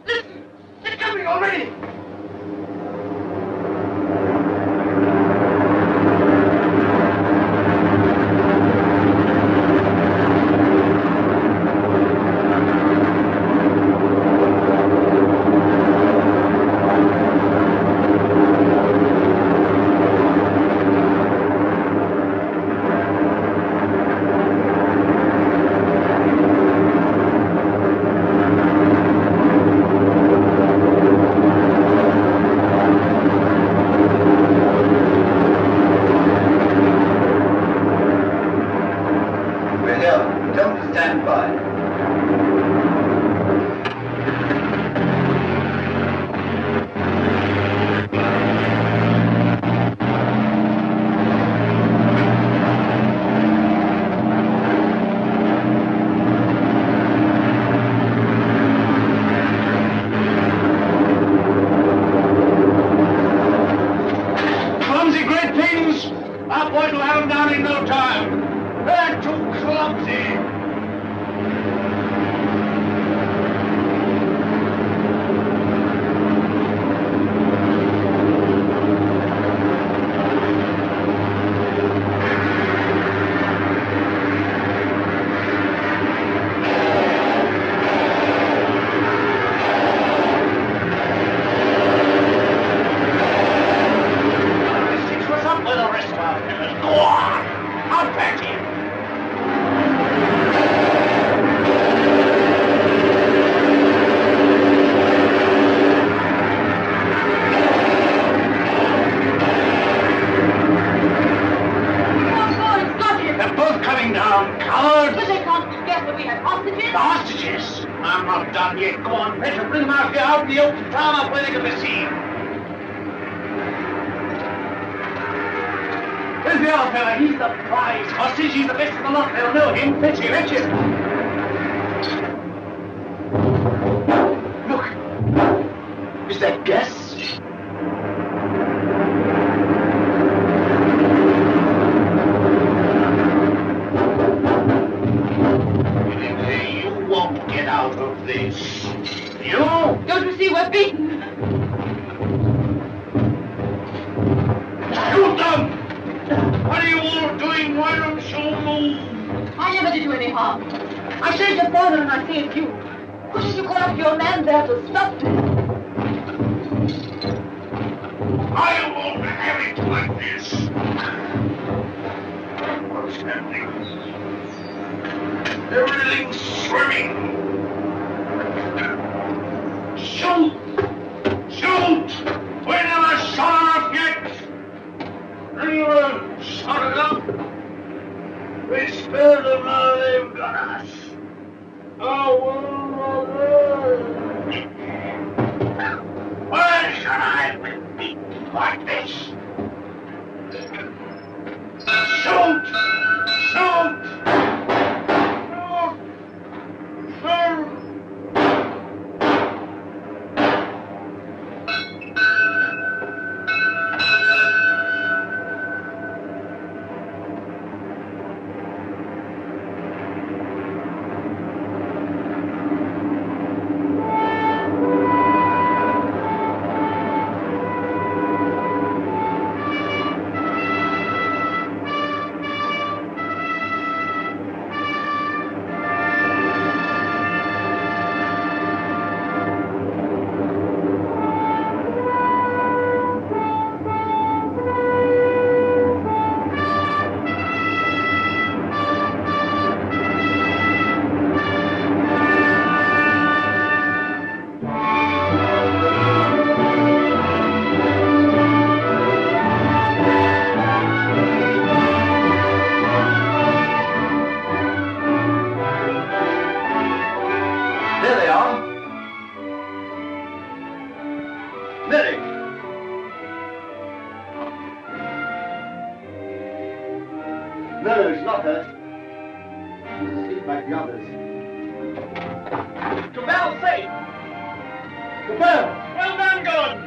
Listen, they're coming already. on, pressure, bring them out here, out in the open, town up where they can be seen. Where's the other fella? He's the prize hostage. He's the best of the lot. They'll know him. Fetch him, fetch him. Look. Is that gas? You won't get out of this. You? Don't you see we're beaten? Shoot them! What are you all doing? Why don't you move? I never did you any harm. I saved your father and I saved you. Couldn't you call up your man there to stop me? I won't have it like this. What's happening? Everything's swimming. Shoot! Shoot! We never shot enough yet! Anyone shot it up? We spared them, now they've got us. Oh, why should I be beaten like this? Shoot! Shoot! Shoot! No, he's not hurt. He's asleep like the others. Cabal safe! Cabal! Well done, Gordon!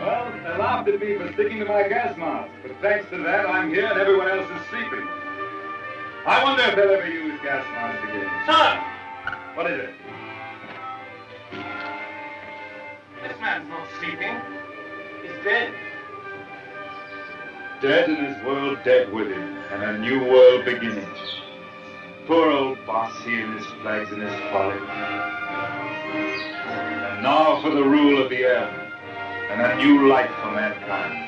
Well, they laughed at me for sticking to my gas mask, but thanks to that, I'm here and everyone else is sleeping. I wonder if they'll ever use gas masks again. Sir! What is it? This man's not sleeping. He's dead. Dead and his world dead with him, and a new world beginning. Poor old boss, he and his flags and his folly. And now for the rule of the earth, and a new life for mankind.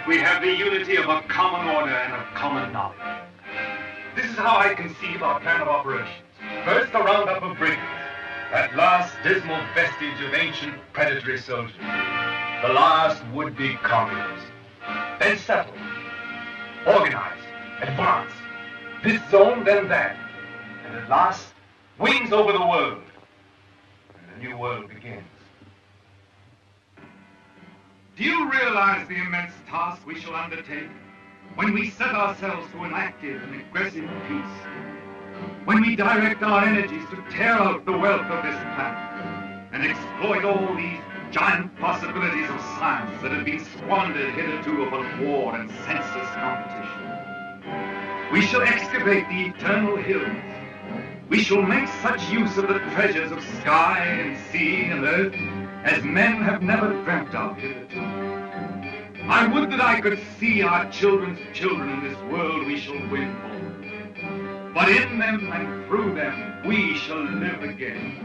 We have the unity of a common order and of common knowledge. This is how I conceive our plan of operations. First, the roundup of brigands, that last dismal vestige of ancient predatory soldiers, the last would-be conquerors. Then settle, organize, advance, this zone, then that, and at last, wings over the world, and a new world begins. Do you realize the immense task we shall undertake when we set ourselves to an active and aggressive peace? When we direct our energies to tear out the wealth of this planet and exploit all these giant possibilities of science that have been squandered hitherto upon war and senseless competition? We shall excavate the eternal hills. We shall make such use of the treasures of sky and sea and earth as men have never dreamt of hitherto. I would that I could see our children's children in this world we shall win for. But in them and through them we shall live again.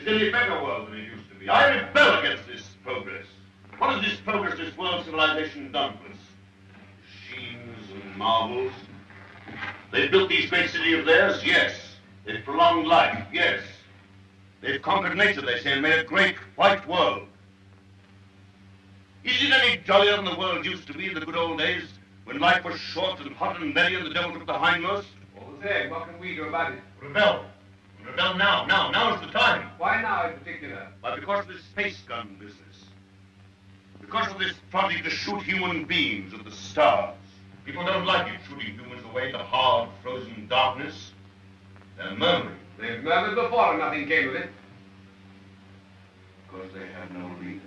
is any better world than it used to be. I rebel against this progress. What has this progress, this world civilization done for us? Machines and marvels. They've built these great cities of theirs, yes. They've prolonged life, yes. They've conquered nature, they say, and made a great white world. Is it any jollier than the world used to be in the good old days, when life was short and hot and merry and the devil took the hindmost? All the same, what can we do about it? Rebel. Rebel now. Now is the time. Why now in particular? Why, because of this space gun business. Because of this project to shoot human beings at the stars. People don't like it, shooting humans away into hard, frozen darkness. They're murmuring. They've murmured before and nothing came of it. Because they have no leader.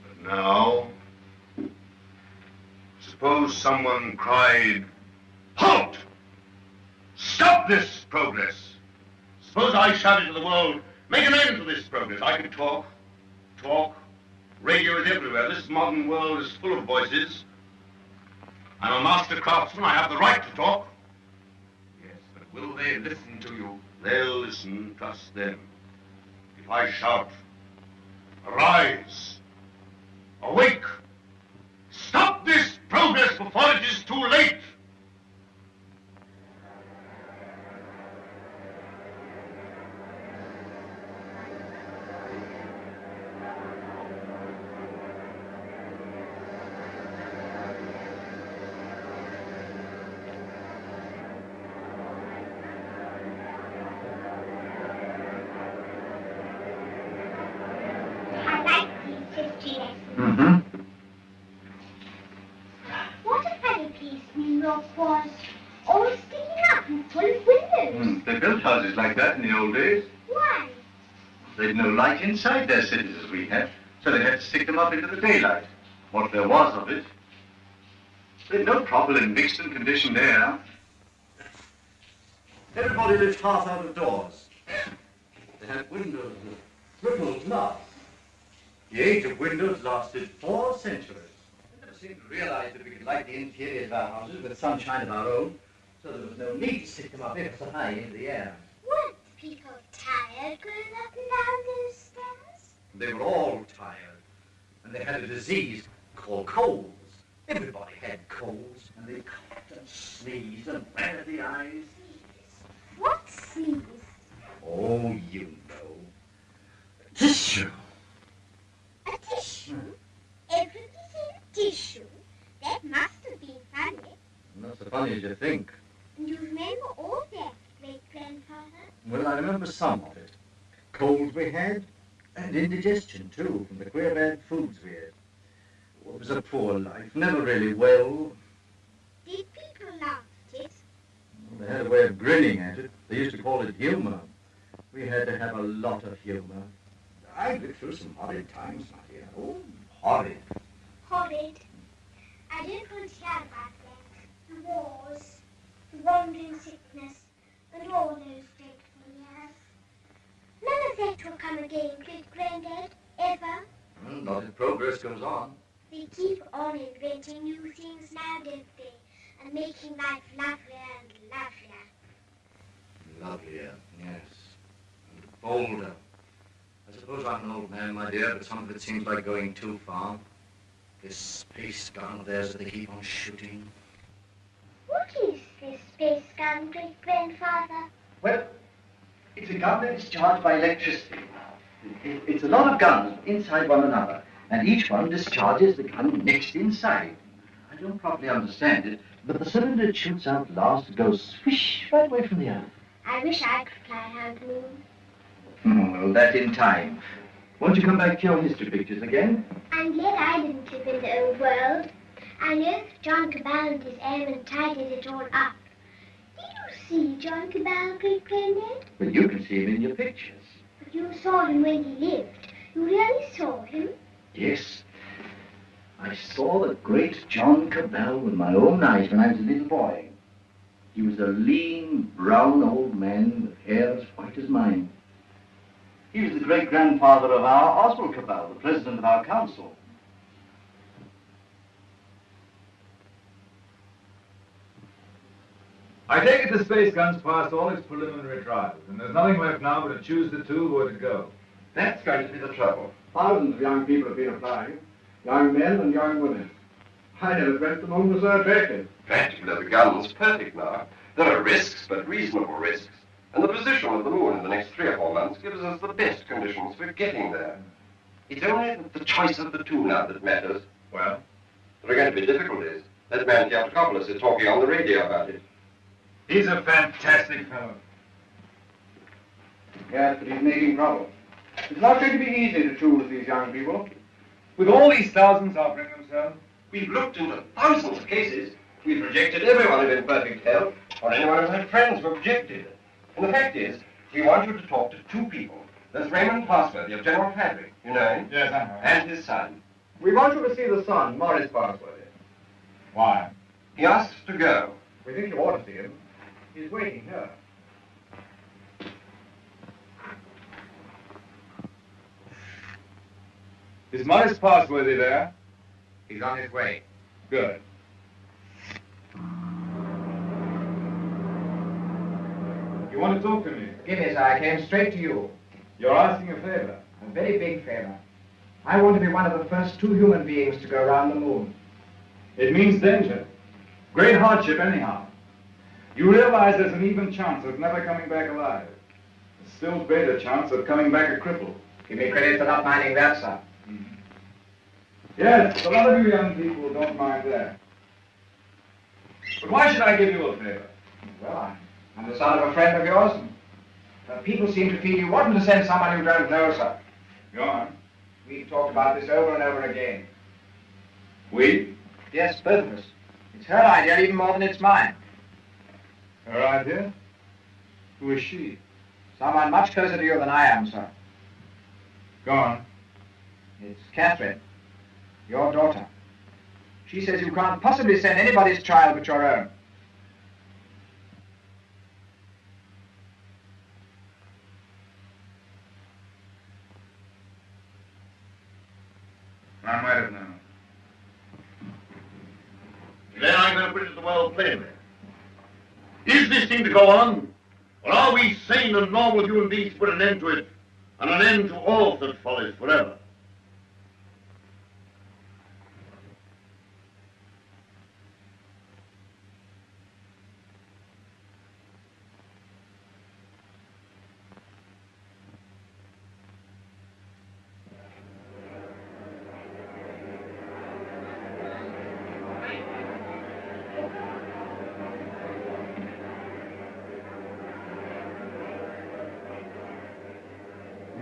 But now, suppose someone cried, "Halt! Stop this progress!" Suppose I shouted to the world, "Make an end to this progress." I could talk. Radio is everywhere. This modern world is full of voices. I'm a master craftsman. I have the right to talk. Yes, but will they listen to you? They'll listen, trust them. If I shout, "Arise! Awake! Stop this progress before it is too late!" What a funny place New York was. All sticking up and full of windows. They built houses like that in the old days. Why? They'd no light inside their cities as we have, so they had to stick them up into the daylight, what there was of it. They'd no trouble in mixed and conditioned air. Everybody lived half out of doors. They had windows with triple glass. The age of windows lasted 4 centuries. We never seemed to realize that we could light the interiors of our houses with sunshine of our own, so there was no need to stick them up ever so high into the air. Weren't people tired going up and down those stairs? They were all tired, and they had a disease called colds. Everybody had colds, and they coughed and sneezed and ran at the eyes. What sneeze? Oh, you know. Tissue. A tissue? Everybody said tissue. That must have been funny. Not so funny as you think. And you remember all that, great-grandfather? Well, I remember some of it. Colds we had, and indigestion, too, from the queer bad foods we ate. It was a poor life, never really well. Did people laugh at it? They had a way of grinning at it. They used to call it humor. We had to have a lot of humor. I lived through some horrid times, my dear. Oh, horrid. Horrid. I don't want to hear about that. The wars, the wandering sickness, and all those dreadful years. None of that will come again, great-granddad, ever. Well, not if progress goes on. They keep on inventing new things now, don't they? And making life lovelier and lovelier. Lovelier, yes. And bolder. I suppose I'm an old man, my dear, but some of it seems like going too far. This space gun of theirs that they keep on shooting. What is this space gun, great-grandfather? Well, it's a gun that is charged by electricity. It's a lot of guns inside one another, and each one discharges the gun next inside. I don't properly understand it, but the cylinder it shoots out last goes swish right away from the earth. I wish I could fly around the moon. Well, that in time. Won't you come back to your history pictures again? I'm glad I didn't live in the old world. I know that John Cabal and his airmen tidied it all up. Did you see John Cabal, great-granddad? Well, you can see him in your pictures. But you saw him when he lived. You really saw him? Yes. I saw the great John Cabal with my own eyes when I was a little boy. He was a lean, brown old man with hair as white as mine. He was the great-grandfather of our 𝙁𝙪𝙡𝙡 Cabal, the president of our council. I take it the space gun's passed all its preliminary trials, and there's nothing left now but to choose the two who are to go. That's going to be the trouble. Thousands of young people have been applying, young men and young women. I never dreamt the moon was so attractive. Practically, the gun's perfect now. There are risks, but reasonable risks. And the position of the moon in the next 3 or 4 months gives us the best conditions for getting there. It's only the choice of the two now that matters. Well? There are going to be difficulties. That man 𝙁𝙪𝙡𝙡𝙗𝙗 is talking on the radio about it. He's a fantastic fellow. Yes, but he's making trouble. It's not going to be easy to choose these young people. With all these thousands offering themselves, we've looked into thousands of cases. We've rejected everyone who's in perfect health, or anyone who had friends who objected. And the fact is, we want you to talk to 2 people. There's Raymond Massey of General Fabric, you know him? Yes, I know. And his son. We want you to see the son, Maurice Parsworthy. Why? He asked to go. We think you ought to see him. He's waiting here. Is Maurice Parsworthy there? He's on his way. Good. You want to talk to me? Give me, sir. I came straight to you. You're asking a favor. A very big favor. I want to be one of the first 2 human beings to go around the moon. It means danger. Great hardship, anyhow. You realize there's an even chance of never coming back alive. A still greater chance of coming back a cripple. Give me credit for not minding that, sir. Yes, a lot of you young people don't mind that. But why should I give you a favor? Well, I'm the son of a friend of yours, and people seem to feel you oughtn't to send someone you don't know, sir. Go on. We've talked about this over and over again. We? Yes, both of us. It's her idea even more than it's mine. Her idea? Who is she? Someone much closer to you than I am, sir. Go on. It's Catherine, your daughter. She says you can't possibly send anybody's child but your own. I might have known. Then I'm going to put it to the world plainly. Is this thing to go on? Or are we sane and normal human beings to put an end to it, and an end to all such follies forever?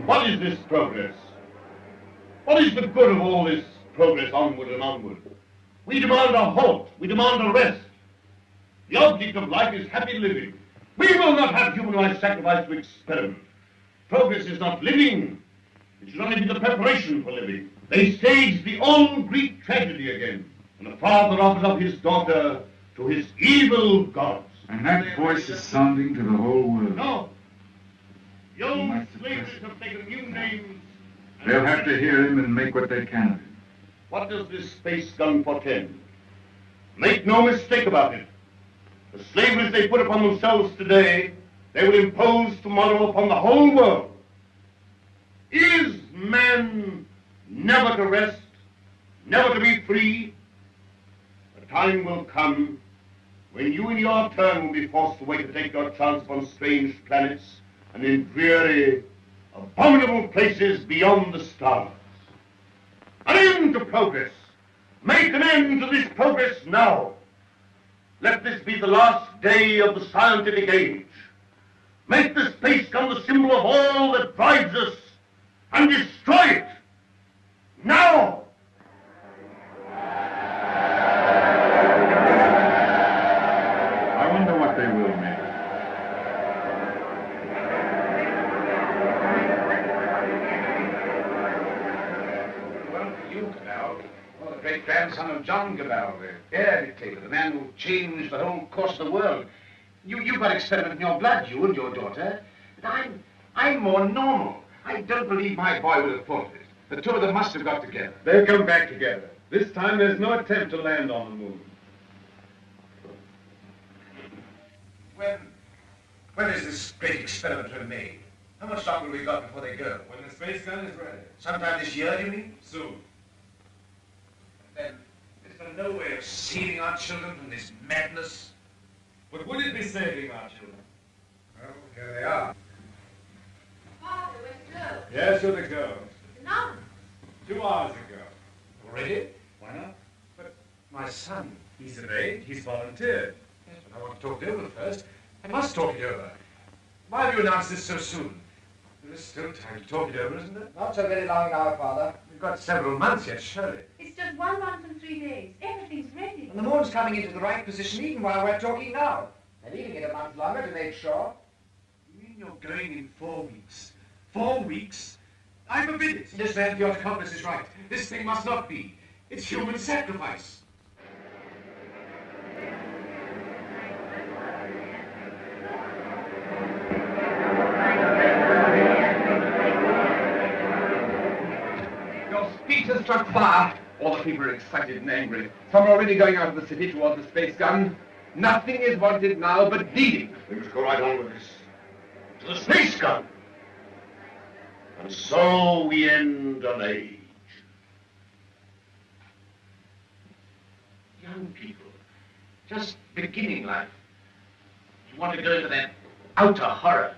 What is this progress? What is the good of all this progress onward and onward? We demand a halt. We demand a rest. The object of life is happy living. We will not have human life sacrificed to experiment. Progress is not living. It should only be the preparation for living. They stage the old Greek tragedy again, and the father offers up his daughter to his evil gods. And that voice is sounding to the whole world. No. The old slavers have taken new names. They'll have to hear him and make what they can of him. What does this space gun portend? Make no mistake about it. The slaveries they put upon themselves today, they will impose tomorrow upon the whole world. Is man never to rest, never to be free? A time will come when you in your turn will be forced away to take your chance upon strange planets and in dreary, abominable places beyond the stars. An end to progress. Make an end to this progress now. Let this be the last day of the scientific age. Make the space gun the symbol of all that drives us, and destroy it. Now! I wonder what they will make. You, Cabal, well, the great-grandson of John Cabal, the air dictator, the man who changed the whole course of the world. You've got experiment in your blood, you and your daughter. But I'm more normal. I don't believe my boy would have thought of it. The two of them must have got together. They'll come back together. This time there's no attempt to land on the moon. When is this great experiment to be made? How much longer have we got before they go? When the space gun is ready. Sometime this year, do you mean? Soon. Then, is there no way of saving our children from this madness? But would it be saving our children? Well, here they are. Father, where's the girl? Yes, where to go? The nun. 2 hours ago. Already? Why not? But my son, he's of age, he's volunteered. Yes, but I want to talk it over first. I must talk it over. Why have you announced this so soon? There is still time to talk it over, isn't there? Not so very long now, Father. We've got several months yet, surely. It's just 1 month and 3 days. Everything's ready. And the moon's coming into the right position even while we're talking now. And leaving it a month longer to make sure. You mean you're going in 4 weeks? 4 weeks? I forbid it. Yes, then, your accomplice is right. This thing must not be. It's human sacrifice. Has struck fire. All the people are excited and angry. Some are already going out of the city towards the space gun. Nothing is wanted now but deeding. We must go right on with this. To the space gun. And so we end an age. Young people, just beginning life. You want to go into that outer horror.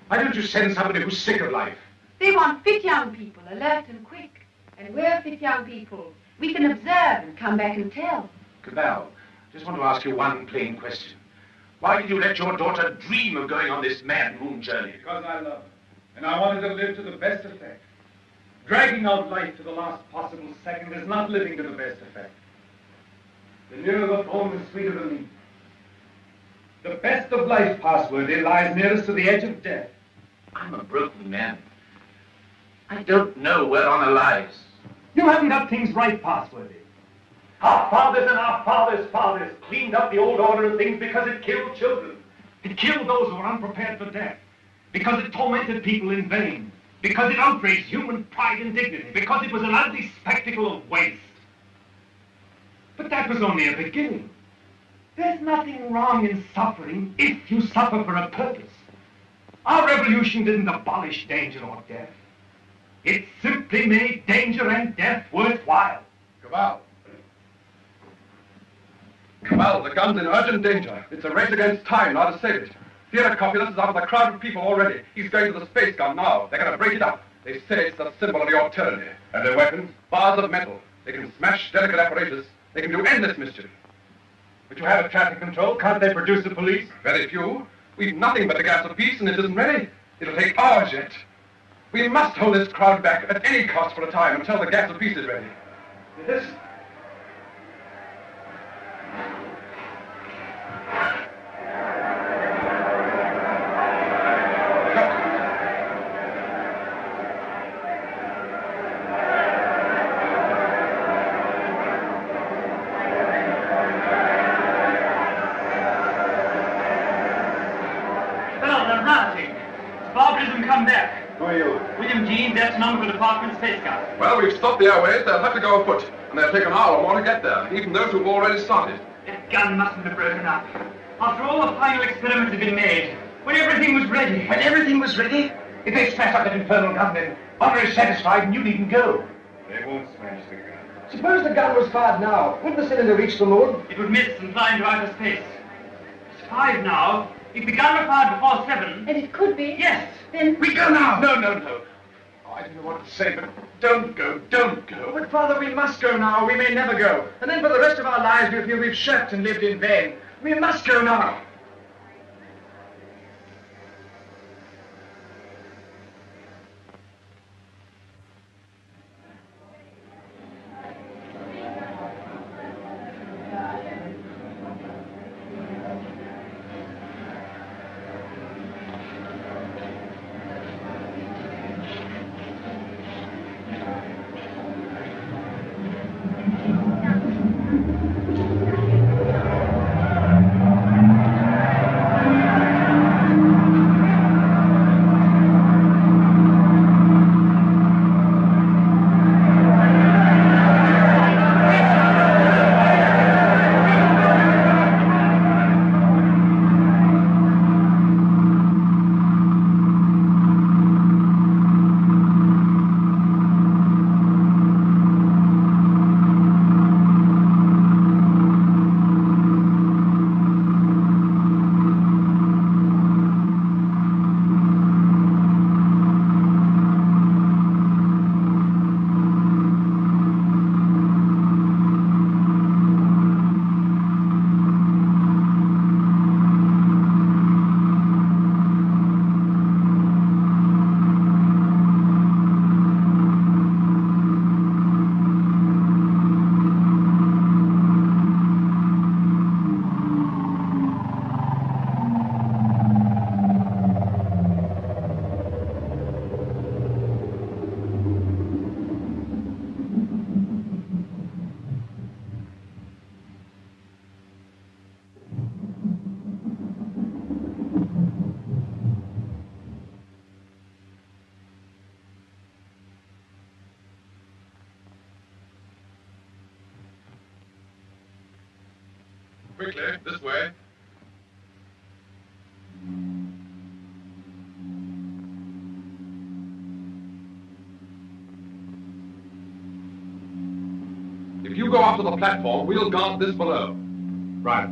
Why don't you send somebody who's sick of life? They want fit young people, alert and quick. And we're fit young people. We can observe and come back and tell. Cabal, I just want to ask you one plain question. Why did you let your daughter dream of going on this mad moon journey? Because I love her. And I wanted to live to the best effect. Dragging out life to the last possible second is not living to the best effect. The nearer the foam, the sweeter the meat. The best of life, Passworthy, lies nearest to the edge of death. I'm a broken man. I don't know where honor lies. You haven't got things right, Passworthy. Our fathers and our fathers' fathers cleaned up the old order of things because it killed children. It killed those who were unprepared for death. Because it tormented people in vain. Because it outraged human pride and dignity. Because it was an ugly spectacle of waste. But that was only a beginning. There's nothing wrong in suffering if you suffer for a purpose. Our revolution didn't abolish danger or death. It simply made danger and death worthwhile. Cabal. Cabal, the gun's in urgent danger. It's a race against time now to save it. Theatocopulus is out of the crowd of people already. He's going to the space gun now. They're going to break it up. They say it's the symbol of your tyranny. And their weapons? Bars of metal. They can smash delicate apparatus. They can do endless mischief. But you have a traffic control. Can't they produce the police? Very few. We've nothing but the gas of peace, and it isn't ready. It'll take hours yet. We must hold this crowd back at any cost for a time until the gas of peace is ready. Yes. Well, we've stopped the airways. They'll have to go afoot. And they'll take an hour or more to get there, even those who've already started. That gun mustn't have broken up. After all the final experiments had been made, when everything was ready. When everything was ready? If they smash up that infernal gun, then honor is satisfied and you needn't go. They won't smash the gun. Suppose the gun was fired now. Wouldn't the cylinder reach the moon? It would miss and fly into outer space. It's 5 now. If the gun were fired before 7... And it could be. Yes. Then... We go now. No. Oh, I don't know what to say, but don't go. But, Father, we must go now, or we may never go. And then for the rest of our lives we'll feel we've shirked and lived in vain. We must go now. Quickly, this way. If you go up to the platform, we'll guard this below. Right.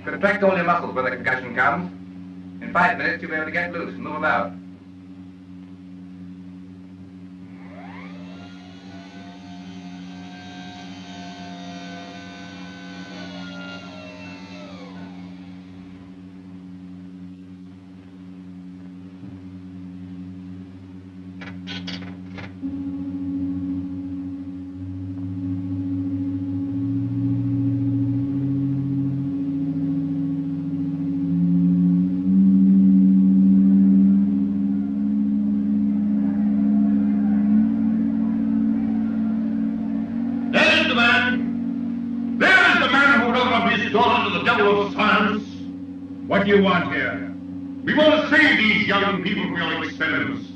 Contract all your muscles when the concussion comes. In 5 minutes, you'll be able to get loose and move about. What do you want here? We want to save these young people from your experiments.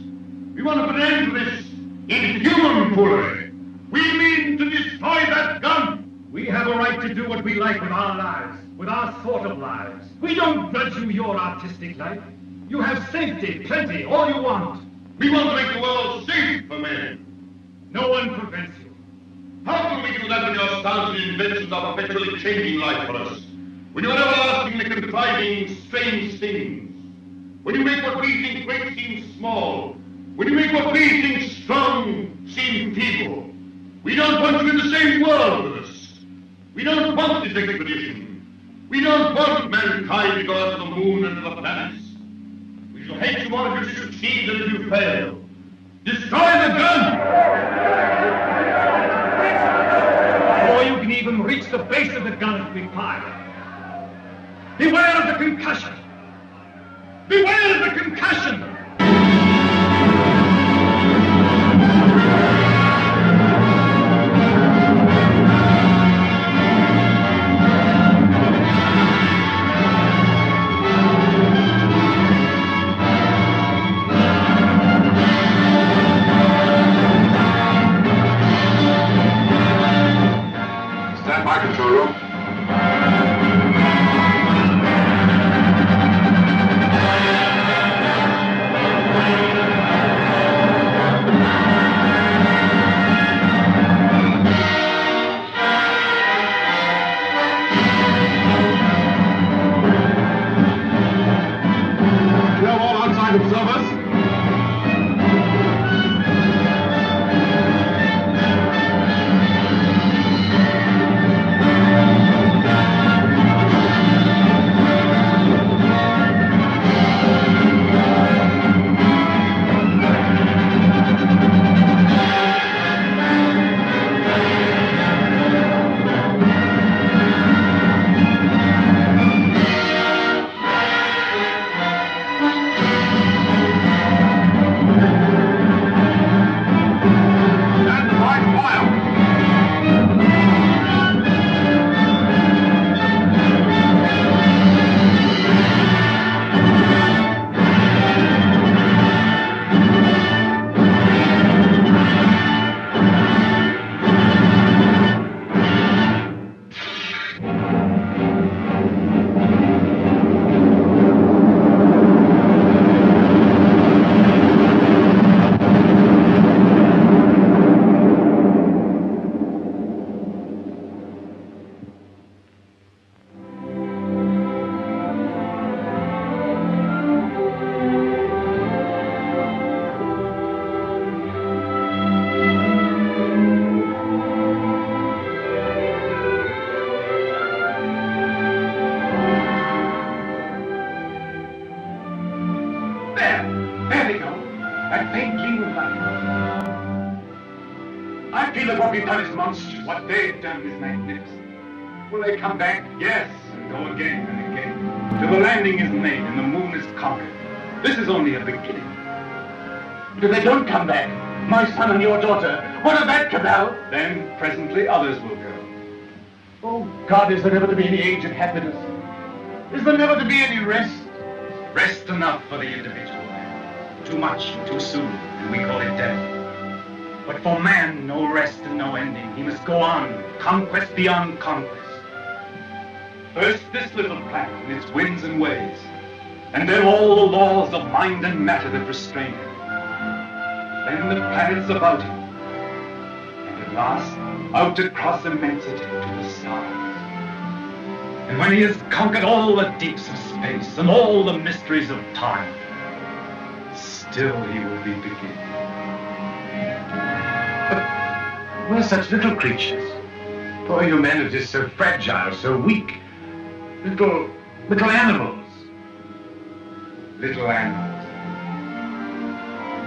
We want to put an end to this inhuman foolery. We mean to destroy that gun. We have a right to do what we like with our lives, with our sort of lives. We don't grudge you your artistic life. You have safety, plenty, all you want. We want to make the world safe for men. No one prevents you. How can we do that when your thousand inventions are perpetually changing life for us? When you're everlastingly contriving strange things, when you make what we think great seem small, when you make what we think strong seem feeble, we don't want you in the same world with us. We don't want this expedition. We don't want mankind to go out to the moon and to the planets. We shall hate you more if you succeed than if you fail. Destroy the gun! Before you can even reach the base of the gun, it'll be fired. Beware of the concussion! Beware of the concussion! Stand by, control room. Observers. There they go. That faint gleam of light. I feel that what we've done is monstrous. What they've done is magnificent. Will they come back? Yes, and go again and again. Till the landing is made and the moon is conquered. This is only a beginning. But if they don't come back, my son and your daughter, what of that, Cabal? Then presently others will go. Oh, God, is there never to be any age of happiness? Is there never to be any rest? Rest enough for the individual man. Too much and too soon, and we call it death. But for man, no rest and no ending. He must go on, conquest beyond conquest. First this little planet and its winds and ways, and then all the laws of mind and matter that restrain him. Then the planets about him, and at last, out across immensity to the stars. And when he has conquered all the deeps of space and all the mysteries of time, still he will be beginning. But we're such little creatures. Poor humanity is so fragile, so weak. Little animals. Little animals.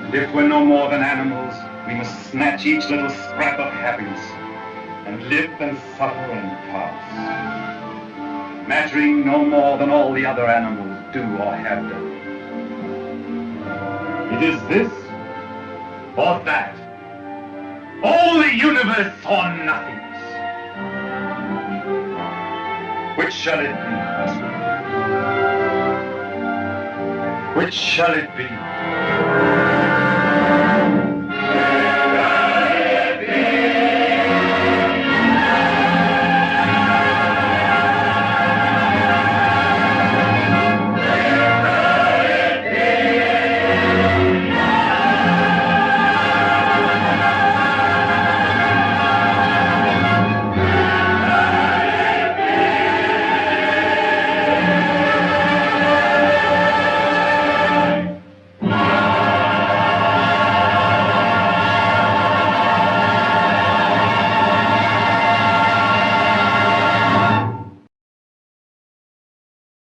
And if we're no more than animals, we must snatch each little scrap of happiness and live and suffer and pass, mattering no more than all the other animals do or have done. It is this or that. All the universe or nothingness. Which shall it be, husband? Which shall it be?